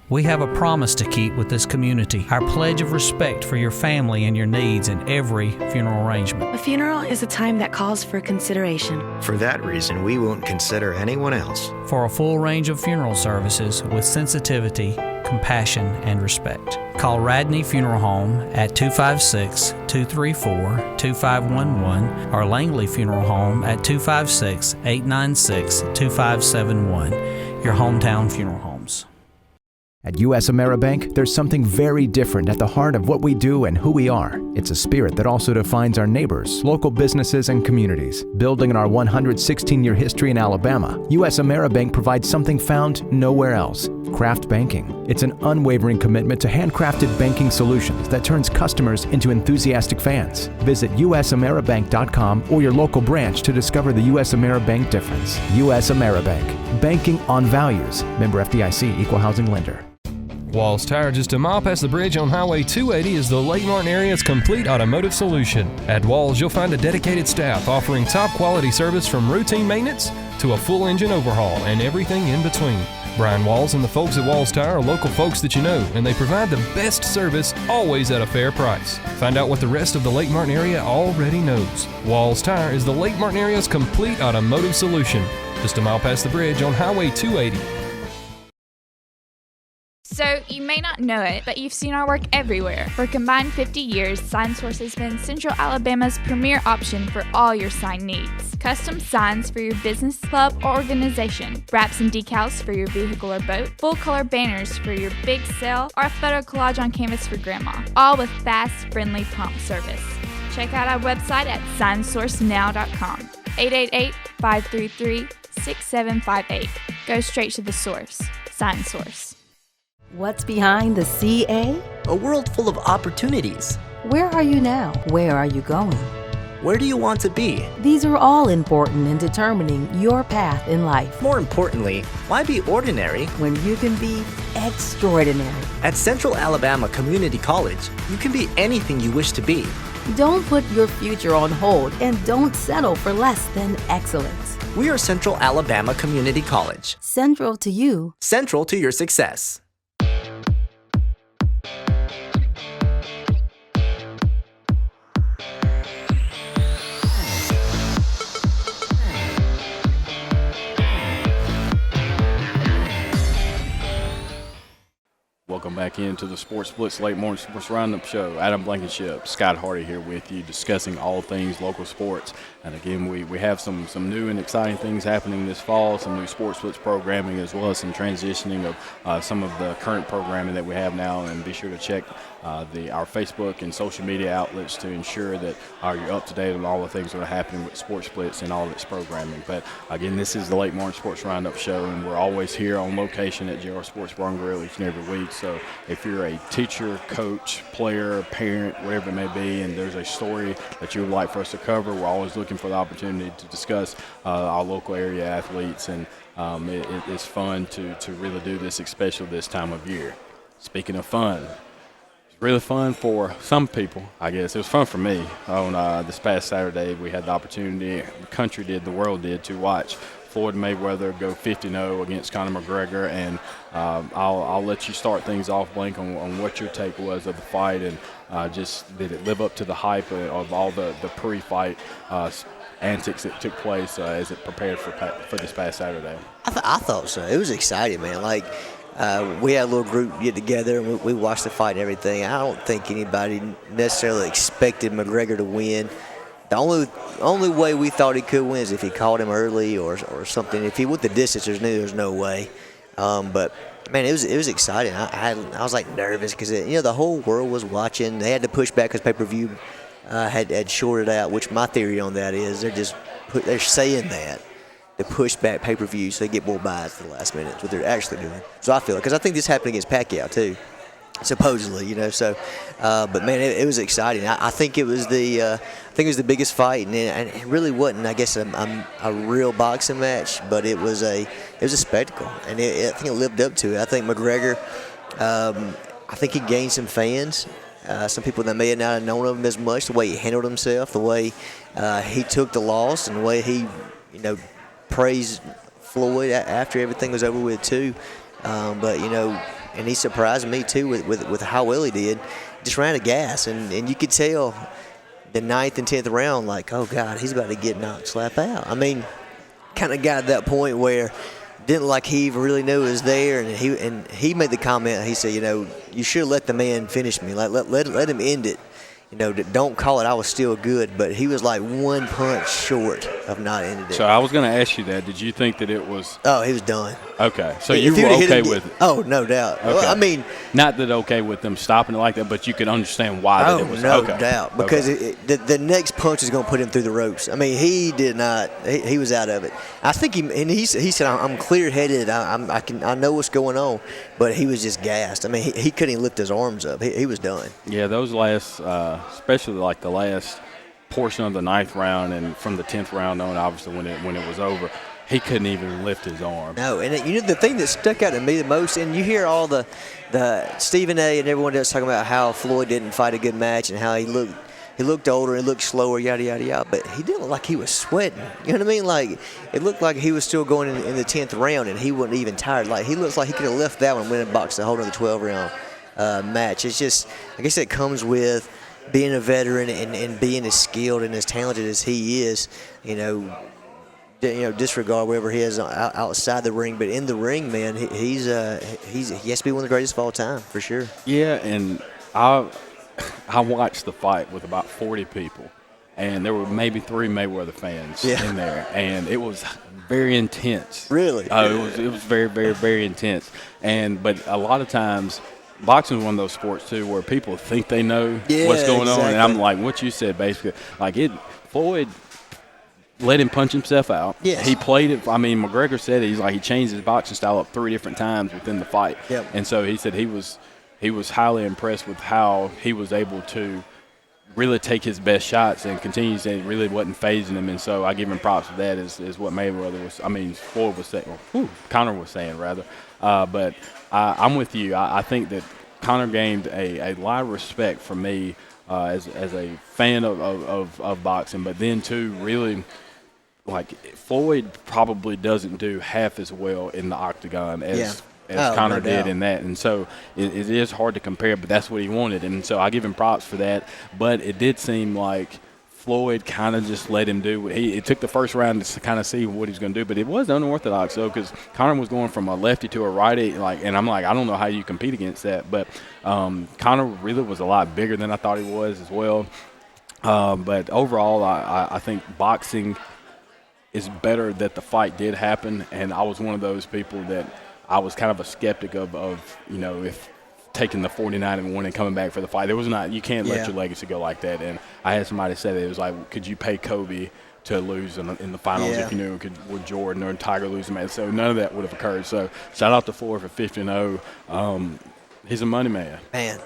We have a promise to keep with this community, our pledge of respect for your family and your needs in every funeral arrangement. A funeral is a time that calls for consideration. For that reason, we won't consider anyone else. For a full range of funeral services with sensitivity, compassion, and respect, call Radney Funeral Home at 256-234-2511 or Langley Funeral Home at 256-896-2571, your hometown funeral homes. At US AmeriBank, there's something very different at the heart of what we do and who we are. It's a spirit that also defines our neighbors, local businesses, and communities. Building on our 116-year history in Alabama, US AmeriBank provides something found nowhere else: craft banking. It's an unwavering commitment to handcrafted banking solutions that turns customers into enthusiastic fans. Visit usameribank.com or your local branch to discover the US AmeriBank difference. US AmeriBank, banking on values. Member FDIC, Equal Housing Lender. Walls Tire, just a mile past the bridge on Highway 280, is the Lake Martin area's complete automotive solution. At Walls, you'll find a dedicated staff offering top quality service from routine maintenance to a full engine overhaul and everything in between. Brian Walls and the folks at Walls Tire are local folks that you know, and they provide the best service always at a fair price. Find out what the rest of the Lake Martin area already knows. Walls Tire is the Lake Martin area's complete automotive solution. Just a mile past the bridge on Highway 280. So, you may not know it, but you've seen our work everywhere. For a combined 50 years, SignSource has been Central Alabama's premier option for all your sign needs. Custom signs for your business, club, or organization, wraps and decals for your vehicle or boat, full-color banners for your big sale, or a photo collage on canvas for grandma, all with fast, friendly, prompt service. Check out our website at signsourcenow.com, 888-533-6758. Go straight to the source. SignSource. What's behind the CA? A world full of opportunities. Where are you now? Where are you going? Where do you want to be? These are all important in determining your path in life. More importantly, why be ordinary when you can be extraordinary? At Central Alabama Community College, you can be anything you wish to be. Don't put your future on hold and don't settle for less than excellence. We are Central Alabama Community College. Central to you. Central to your success. Welcome back into the Sports Blitz Late Morning Sports Roundup Show. Adam Blankenship, Scott Hardy here with you, discussing all things local sports. And again, we have some new and exciting things happening this fall, some new Sports Blitz programming, as well as some transitioning of some of the current programming that we have now. And be sure to check our Facebook and social media outlets to ensure that you're up to date on all the things that are happening with Sports Blitz and all of its programming. But again, this is the Late Morning Sports Roundup Show, and we're always here on location at JR Sports Bar and Grill each and every week. So if you're a teacher, coach, player, parent, whatever it may be, and there's a story that you would like for us to cover, we're always looking for the opportunity to discuss our local area athletes, and it's fun to really do this, especially this time of year. Speaking of fun, it's really fun for some people, I guess. It was fun for me. On this past Saturday, we had the opportunity, the country did, the world did, to watch Floyd Mayweather go 50-0 against Conor McGregor, and I'll let you start things off, Blank, on what your take was of the fight, and just did it live up to the hype of all the pre-fight antics that took place as it prepared for this past Saturday? I thought so. It was exciting, man. Like, we had a little group get together, and we watched the fight and everything. I don't think anybody necessarily expected McGregor to win. The only way we thought he could win is if he caught him early or something. If he went the distance, there's no way. But man, it was exciting. I was like nervous because the whole world was watching. They had to push back because pay-per-view had shorted out. Which my theory on that is they're saying that to push back pay-per-view so they get more buys at the last minute. That's what they're actually doing. So I feel it because I think this happened against Pacquiao too, supposedly. So but man, it was exciting. I think it was the biggest fight, and it really wasn't, I guess, a real boxing match, but it was a spectacle, and I think it lived up to it. I think McGregor, I think he gained some fans. Some people that may have not known of him as much, the way he handled himself, the way he took the loss, and the way he, praised Floyd after everything was over with too. But and he surprised me too with how well he did. Just ran out of gas, and you could tell the 9th and 10th round, like, oh God, he's about to get knocked slap out. I mean, kind of got to that point where didn't like he even really knew it was there, and he made the comment. He said, you should let the man finish me. Like let him end it. Don't call it I was still good, but he was like one punch short of not ending it. So I was going to ask you that. Did you think that it was? Oh, he was done. Okay, so you were okay with it? Oh, no doubt. Okay. Well, I mean, not that okay with them stopping it like that, but you could understand why that it was. No okay. doubt, because the next punch is going to put him through the ropes. I mean, he did not. He was out of it. I think he said, I'm clear-headed. I know what's going on, but he was just gassed. I mean, he couldn't even lift his arms up. He was done. Yeah, those last, especially like the last portion of the 9th round and from the 10th round on, obviously when it was over, he couldn't even lift his arm. No, and the thing that stuck out to me the most, and you hear all the Stephen A. and everyone else talking about how Floyd didn't fight a good match and how he looked older, he looked slower, yada yada yada, but he didn't look like he was sweating. You know what I mean? Like it looked like he was still going in the 10th round, and he wasn't even tired. Like he looks like he could have left that one and went and boxed the whole other 12-round match. It's just, I guess, it comes with being a veteran and being as skilled and as talented as he is. Disregard wherever he is outside the ring, but in the ring, man, he has to be one of the greatest of all time for sure. Yeah, and I watched the fight with about 40 people, and there were maybe 3 Mayweather fans in there, and it was very intense. Really? It was very, very, very intense. But a lot of times, boxing is one of those sports too where people think they know what's going on, and I'm like, what you said basically, like Floyd let him punch himself out. Yes. He played it. I mean, McGregor said he changed his boxing style up 3 different times within the fight. Yep. And so he said he was highly impressed with how he was able to really take his best shots and continue to say it really wasn't phasing him. And so I give him props for that is what Floyd was saying, Conor was saying rather. But I'm with you. I think that Conor gained a lot of respect from me as a fan of boxing, but then too really – like Floyd probably doesn't do half as well in the octagon as Conor did in that, and so it is hard to compare. But that's what he wanted, and so I give him props for that. But it did seem like Floyd kind of just let him do. It took the first round to kind of see what he's going to do, but it was unorthodox though, because Conor was going from a lefty to a righty, and I'm like, I don't know how you compete against that. But Conor really was a lot bigger than I thought he was as well. But overall, I think boxing is better that the fight did happen, and I was one of those people that I was kind of a skeptic of if taking the 49-1 and coming back for the fight. There was not, you can't let your legacy go like that. And I had somebody say that it was like, could you pay Kobe to lose in the finals if you knew would Jordan or Tiger lose the match? So none of that would have occurred. So shout out to Floyd for 50-0. He's a money man.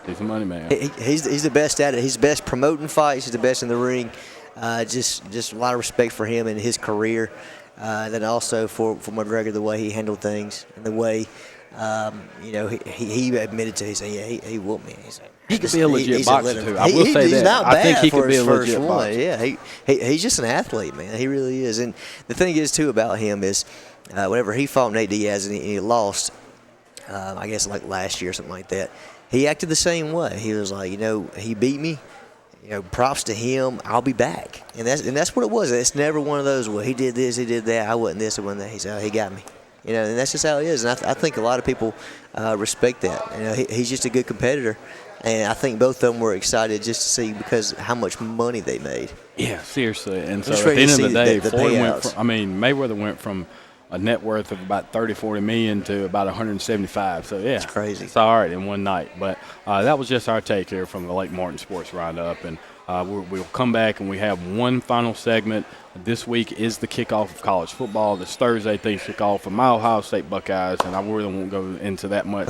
He's a money man. He's the best at it. He's the best promoting fights. He's the best in the ring. Just a lot of respect for him and his career. Then also for McGregor, the way he handled things and the way, he admitted to. He said, he whooped me. He could be a legit boxer too. I will say that. He's not bad. I think he could be a legit one. boxer. Yeah, he's just an athlete, man. He really is. And the thing is too about him is, whenever he fought Nate Diaz and he lost, I guess like last year or something like that, he acted the same way. He was like, he beat me. Props to him. I'll be back, and that's what it was. It's never one of those. Well, he did this, he did that. I wasn't this, I wasn't that. He said, he got me. And that's just how it is. And I think a lot of people respect that. He's just a good competitor, and I think both of them were excited just to see because how much money they made. Yeah, seriously. And so at the end of the day, Floyd went from, Mayweather went from a net worth of about 30-40 million to about 175. So yeah, it's crazy. It's all right in one night. But that was just our take here from the Lake Martin Sports Roundup, and we'll come back and we have one final segment. This week is the kickoff of college football. This Thursday, things kick off for my Ohio State Buckeyes, and I really won't go into that much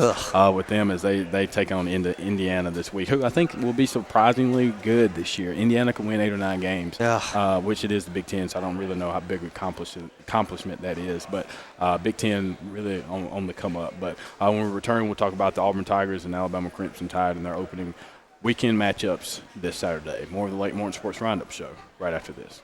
with them as they take on Indiana this week, who I think will be surprisingly good this year. Indiana can win 8 or 9 games, which it is the Big Ten, so I don't really know how big an accomplishment that is. But Big Ten really on the come up. But when we return, we'll talk about the Auburn Tigers and Alabama Crimson Tide and their opening weekend matchups this Saturday. More of the Lake Martin Sports Roundup show right after this.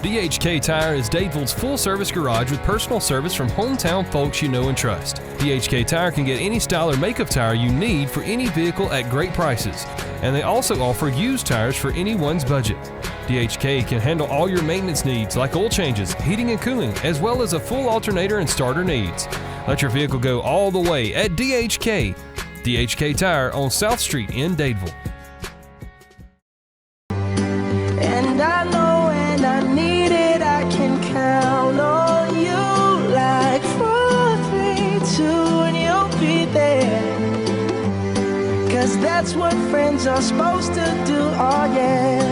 DHK Tire is Dadeville's full-service garage with personal service from hometown folks you know and trust. DHK Tire can get any style or make of tire you need for any vehicle at great prices. And they also offer used tires for anyone's budget. DHK can handle all your maintenance needs like oil changes, heating and cooling, as well as a full alternator and starter needs. Let your vehicle go all the way at DHK. DHK Tire on South Street in Dadeville. And I know when I need it, I can count on you like 4, 3, 2, and you'll be there. 'Cause that's what friends are supposed to do, oh yeah.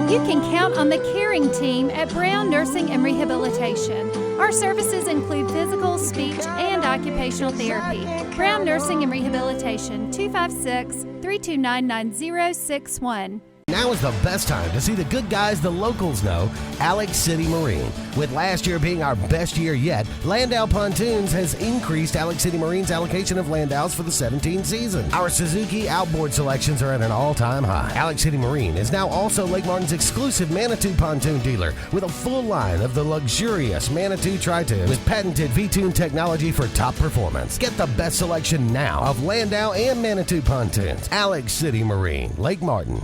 You can count on the caring team at Brown Nursing and Rehabilitation. Our services include physical, speech, and occupational therapy. Brown Nursing and Rehabilitation, 256-329-9061. Now is the best time to see the good guys the locals know, Alex City Marine. With last year being our best year yet, Landau Pontoons has increased Alex City Marine's allocation of Landaus for the 17 season. Our Suzuki outboard selections are at an all-time high. Alex City Marine is now also Lake Martin's exclusive Manitou pontoon dealer with a full line of the luxurious Manitou Tri-Tune with patented V-Tune technology for top performance. Get the best selection now of Landau and Manitou pontoons. Alex City Marine, Lake Martin.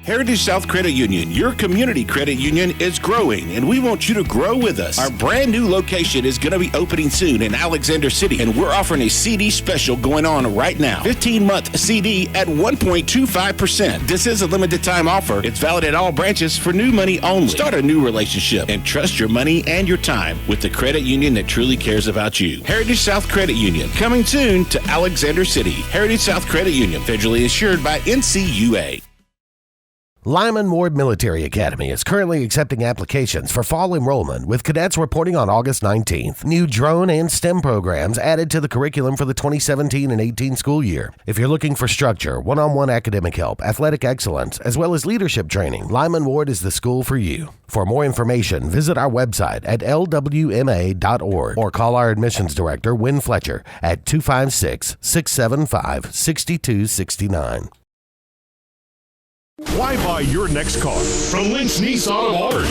Heritage South Credit Union, your community credit union, is growing, and we want you to grow with us. Our brand new location is going to be opening soon in Alexander City, and we're offering a CD special going on right now. 15-month CD at 1.25%. This is a limited time offer. It's valid at all branches for new money only. Start a new relationship and trust your money and your time with the credit union that truly cares about you. Heritage South Credit Union, coming soon to Alexander City. Heritage South Credit Union, federally insured by NCUA. Lyman Ward Military Academy is currently accepting applications for fall enrollment, with cadets reporting on August 19th. New drone and STEM programs added to the curriculum for the 2017 and 18 school year. If you're looking for structure, one-on-one academic help, athletic excellence, as well as leadership training, Lyman Ward is the school for you. For more information, visit our website at lwma.org or call our admissions director, Wynn Fletcher, at 256-675-6269. Why buy your next car from Lynch Nissan of Auburn?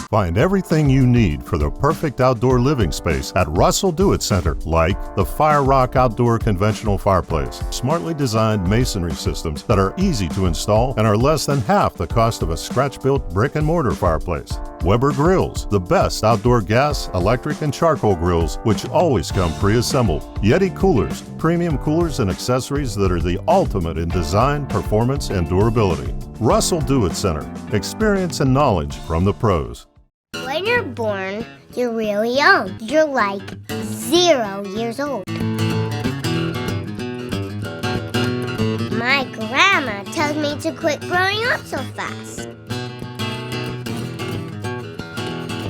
Find everything you need for the perfect outdoor living space at Russell Do It Center, like the Fire Rock Outdoor Conventional Fireplace, smartly designed masonry systems that are easy to install and are less than half the cost of a scratch-built brick and mortar fireplace. Weber Grills, the best outdoor gas, electric, and charcoal grills, which always come pre-assembled. Yeti Coolers, premium coolers and accessories that are the ultimate in design, performance, and durability. Russell Do It Center, experience and knowledge from the pros. When you're born, you're really young. You're like 0 years old. My grandma tells me to quit growing up so fast.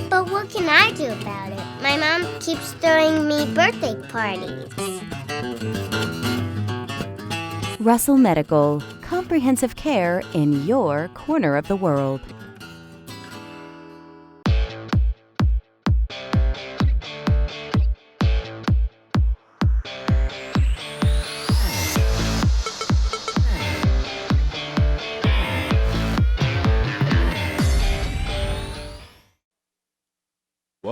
But what can I do about it? My mom keeps throwing me birthday parties. Russell Medical, comprehensive care in your corner of the world.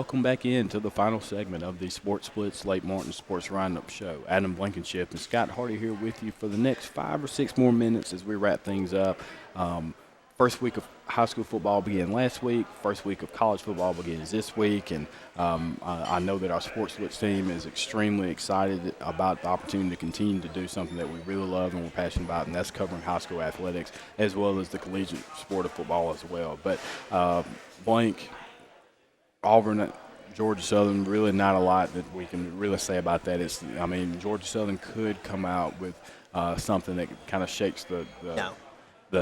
Welcome back into the final segment of the Sports Splits Lake Martin Sports Roundup Show. Adam Blankenship and Scott Hardy here with you for the next 5 or 6 more minutes as we wrap things up. First week of high school football began last week. First week of college football begins this week. And I know that our Sports Splits team is extremely excited about the opportunity to continue to do something that we really love and we're passionate about, and that's covering high school athletics as well as the collegiate sport of football as well. But Blank, Auburn, Georgia Southern, really not a lot that we can really say about that. Georgia Southern could come out with something that kind of shakes the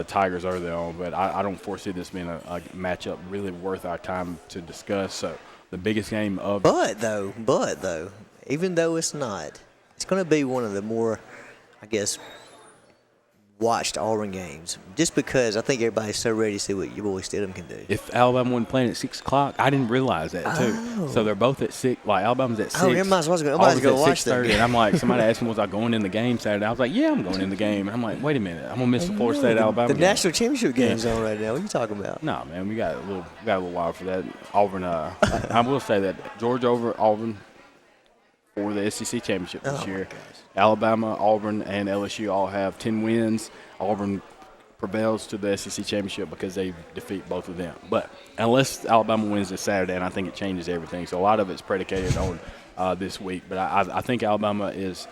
Tigers early on, but I don't foresee this being a matchup really worth our time to discuss. So the biggest game of But though, even though it's not, it's going to be one of the more, I guess, watched Auburn games, just because I think everybody's so ready to see what your boy Stidham can do. If Alabama wasn't playing at 6 o'clock, I didn't realize that too. So they're both at 6. Like Alabama's at 6. Oh, everybody's going to watch that. And I'm like, somebody asked me, was I going in the game Saturday? I was like, yeah, I'm going in the game. And I'm like, wait a minute, I'm gonna miss the Florida State Alabama. The game. national championship game's on right now. What are you talking about? No, man, we got a little while for that. Auburn. I will say that Georgia over Auburn for the SEC championship this year. Alabama, Auburn, and LSU all have 10 wins. Auburn prevails to the SEC championship because they defeat both of them. But unless Alabama wins this Saturday, and I think it changes everything. So a lot of it's predicated on this week. But I think Alabama is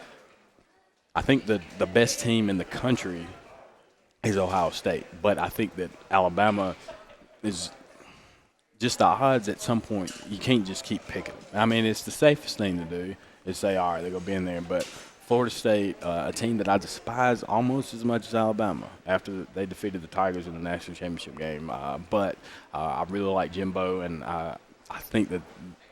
– I think the best team in the country is Ohio State. But I think that Alabama is just the odds at some point. You can't just keep picking them. I mean, it's the safest thing to do is say, all right, they're going to be in there. But Florida State, a team that I despise almost as much as Alabama after they defeated the Tigers in the national championship game. But I really like Jimbo, and I think that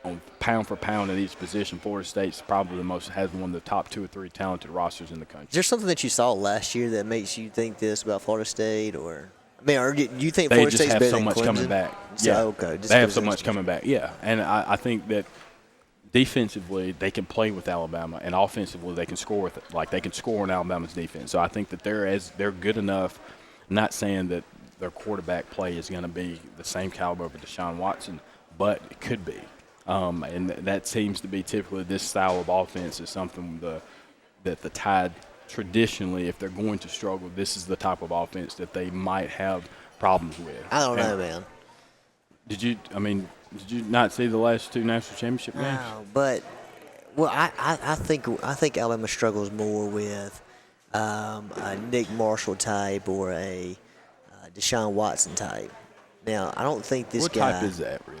on pound for pound at each position, Florida State's probably has one of the top 2 or 3 talented rosters in the country. Is there something that you saw last year that makes you think this about Florida State, or do you think Florida State's better than Clemson? They just have so much coming back. Yeah, okay. They have so much coming back. Yeah, and I think that defensively they can play with Alabama, and offensively they can score with it. Like they can score on Alabama's defense. So I think that they're good enough. I'm not saying that their quarterback play is going to be the same caliber of Deshaun Watson, but it could be. And that seems to be typically this style of offense is something that the Tide traditionally, if they're going to struggle, this is the type of offense that they might have problems with. I don't know, man. Did you not see the last 2 national championship games? No, but I think Alabama struggles more with a Nick Marshall type or a Deshaun Watson type. Now, I don't think this guy. What type is that, really?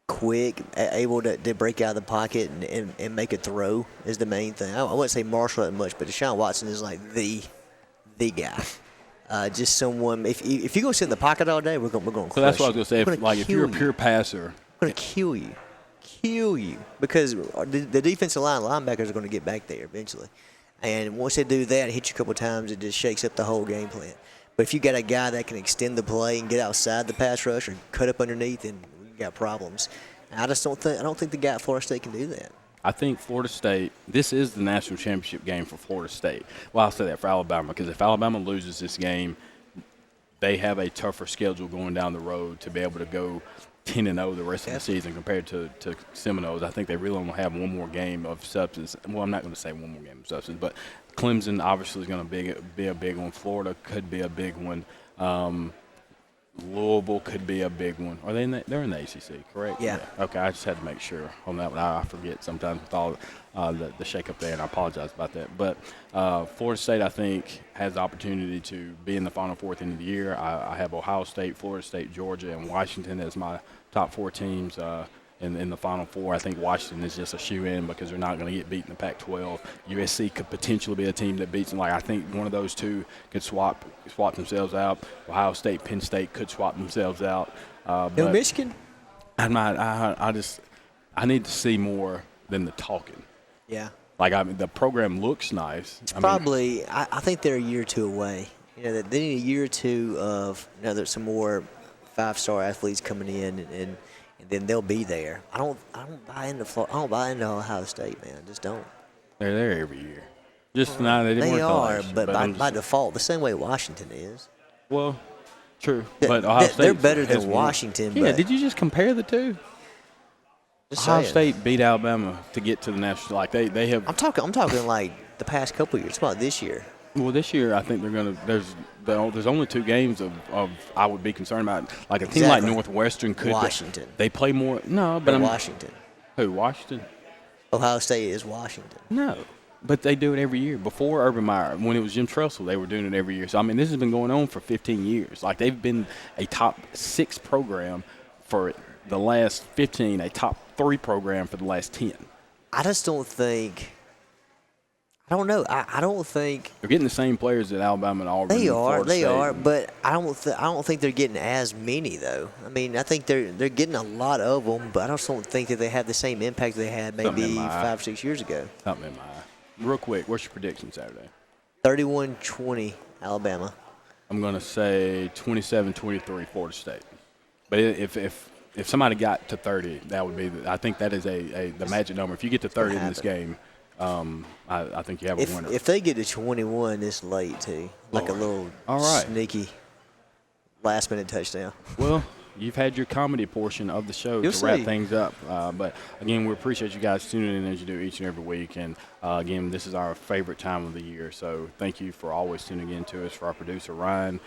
Quick, able to break out of the pocket and make a throw is the main thing. I wouldn't say Marshall that much, but Deshaun Watson is like the guy. Just someone. If you go sit in the pocket all day, we're going to crush. So that's what I was going to say. If you're a pure passer, we're going to kill you because the defensive linebackers are going to get back there eventually, and once they do that, hit you a couple of times, it just shakes up the whole game plan. But if you got a guy that can extend the play and get outside the pass rush or cut up underneath, and you got problems. I don't think the guy at Florida State can do that. I think Florida State, this is the national championship game for Florida State. Well, I'll say that for Alabama, because if Alabama loses this game, they have a tougher schedule going down the road to be able to go 10-0 the rest of the season compared to Seminoles. I think they really only have one more game of substance. Well, I'm not going to say one more game of substance, but Clemson obviously is going to be a big one. Florida could be a big one. Louisville could be a big one. Are they they're in the ACC, correct? Yeah. Okay, I just had to make sure on that one. I forget sometimes with all the shake-up there, and I apologize about that. But Florida State, I think, has the opportunity to be in the Final Four at the end of the year. I have Ohio State, Florida State, Georgia, and Washington as my top 4 teams in the Final Four. I think Washington is just a shoe-in because they're not going to get beat in the Pac-12. USC could potentially be a team that beats them. Like I think one of those two could swap themselves out. Ohio State, Penn State could swap themselves out. No Michigan? I'm not. I need to see more than the talking. Yeah. Like the program looks nice. I think they're a year or two away. They need a year or two of there's some more 5-star athletes coming in and then they'll be there. I don't buy into Florida. I don't buy into Ohio State, man. I just don't. They're there every year. Just now they didn't work last year, but by default, the same way Washington is. Well, true. But Ohio State they're better than Washington. Yeah. Did you just compare the two? Ohio State beat Alabama to get to the national. Like they have. I'm talking like the past couple of years. It's about this year. Well, this year I think they're gonna. There's only 2 games of I would be concerned about. Like a team like Northwestern could. Washington. They play more. No, but Washington. Who? Washington. Ohio State is Washington. No, but they do it every year. Before Urban Meyer, when it was Jim Tressel, they were doing it every year. So I mean, this has been going on for 15 years. Like they've been a top 6 program for the last 15, a top 3 program for the last 10. I just don't think. I don't know. I don't think they're getting the same players that Alabama and Auburn. They are, but I don't think they're getting as many though. I mean, I think they're getting a lot of them, but I just don't think that they have the same impact they had maybe 5 or 6 years ago. Something in my eye. Real quick, what's your prediction Saturday? 31-20 Alabama. I'm gonna say 27-23 Florida State. But if somebody got to 30, that would be. I think that is the magic number. If you get to 30 in this game. I think you have a winner. If they get to 21 this late, too, like a little sneaky last-minute touchdown. Well, you've had your comedy portion of the show to wrap things up. But, again, we appreciate you guys tuning in as you do each and every week. And, again, this is our favorite time of the year. So thank you for always tuning in to us. For our producer, Ryan,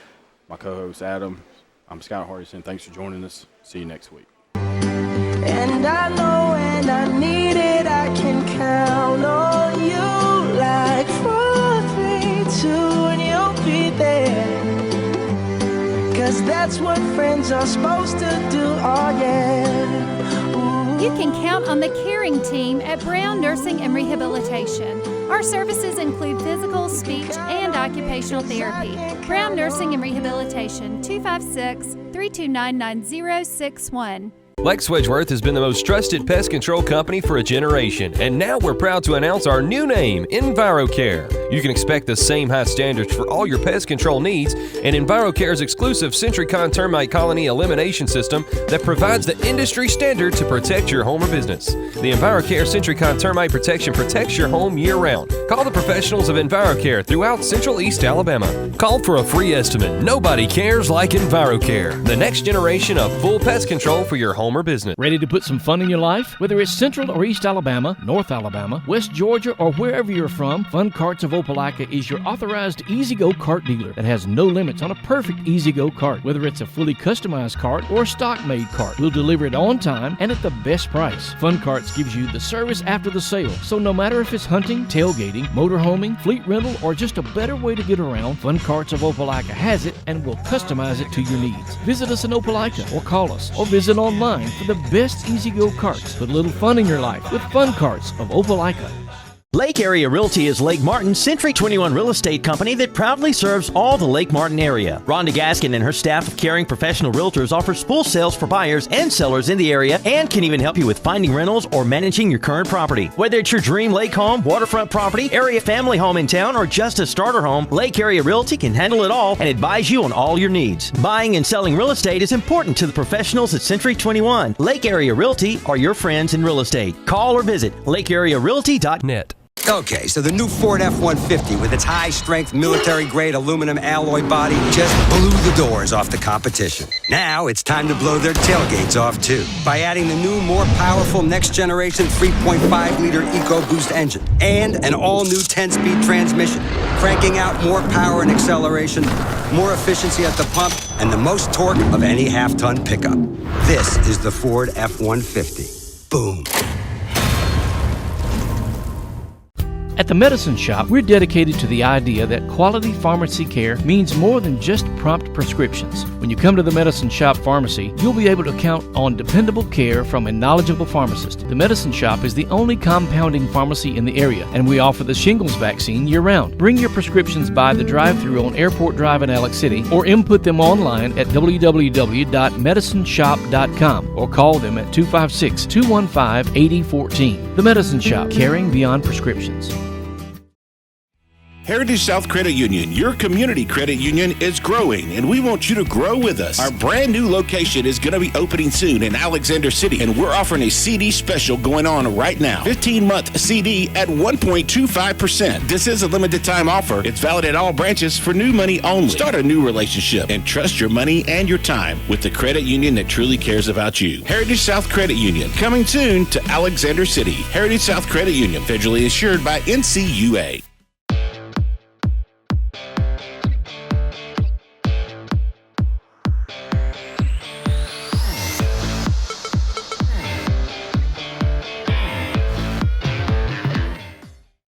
my co-host, Adam, I'm Scott Hardison. Thanks for joining us. See you next week. And I know when I need it, I can count on you like 4, 3, 2, and you'll be there. 'Cause that's what friends are supposed to do, oh yeah. Ooh. You can count on the caring team at Brown Nursing and Rehabilitation. Our services include physical, speech, and occupational therapy. Brown Nursing and Rehabilitation, 256-329-9061. Lex Wedgeworth has been the most trusted pest control company for a generation, and now we're proud to announce our new name, EnviroCare. You can expect the same high standards for all your pest control needs, and EnviroCare's exclusive Centricon termite colony elimination system that provides the industry standard to protect your home or business. The EnviroCare Centricon termite protection protects your home year-round. Call the professionals of EnviroCare throughout Central East Alabama. Call for a free estimate. Nobody cares like EnviroCare, the next generation of full pest control for your home or business. Ready to put some fun in your life? Whether it's Central or East Alabama, North Alabama, West Georgia, or wherever you're from, Fun Carts of Opelika is your authorized E-Z-Go cart dealer that has no limits on a perfect E-Z-Go cart. Whether it's a fully customized cart or a stock-made cart, we'll deliver it on time and at the best price. Fun Carts gives you the service after the sale, so no matter if it's hunting, tailgating, motorhoming, fleet rental, or just a better way to get around, Fun Carts of Opelika has it and will customize it to your needs. Visit us in Opelika or call us or visit online for the best E-Z-Go carts. Put a little fun in your life with Fun Carts of Opelika. Lake Area Realty is Lake Martin's Century 21 real estate company that proudly serves all the Lake Martin area. Rhonda Gaskin and her staff of caring professional realtors offers full sales for buyers and sellers in the area and can even help you with finding rentals or managing your current property. Whether it's your dream lake home, waterfront property, area family home in town, or just a starter home, Lake Area Realty can handle it all and advise you on all your needs. Buying and selling real estate is important to the professionals at Century 21. Lake Area Realty are your friends in real estate. Call or visit lakearearealty.net. Okay, so the new Ford F-150 with its high-strength military-grade aluminum alloy body just blew the doors off the competition. Now it's time to blow their tailgates off, too, by adding the new, more powerful next-generation 3.5-liter EcoBoost engine and an all-new 10-speed transmission, cranking out more power and acceleration, more efficiency at the pump, and the most torque of any half-ton pickup. This is the Ford F-150. Boom. At the Medicine Shop, we're dedicated to the idea that quality pharmacy care means more than just prompt prescriptions. When you come to the Medicine Shop Pharmacy, you'll be able to count on dependable care from a knowledgeable pharmacist. The Medicine Shop is the only compounding pharmacy in the area, and we offer the shingles vaccine year-round. Bring your prescriptions by the drive-thru on Airport Drive in Alex City, or input them online at www.medicineshop.com, or call them at 256-215-8014. The Medicine Shop, caring beyond prescriptions. Heritage South Credit Union, your community credit union, is growing, and we want you to grow with us. Our brand new location is going to be opening soon in Alexander City, and we're offering a CD special going on right now. 15-month CD at 1.25%. This is a limited time offer. It's valid at all branches for new money only. Start a new relationship and trust your money and your time with the credit union that truly cares about you. Heritage South Credit Union, coming soon to Alexander City. Heritage South Credit Union, federally insured by NCUA.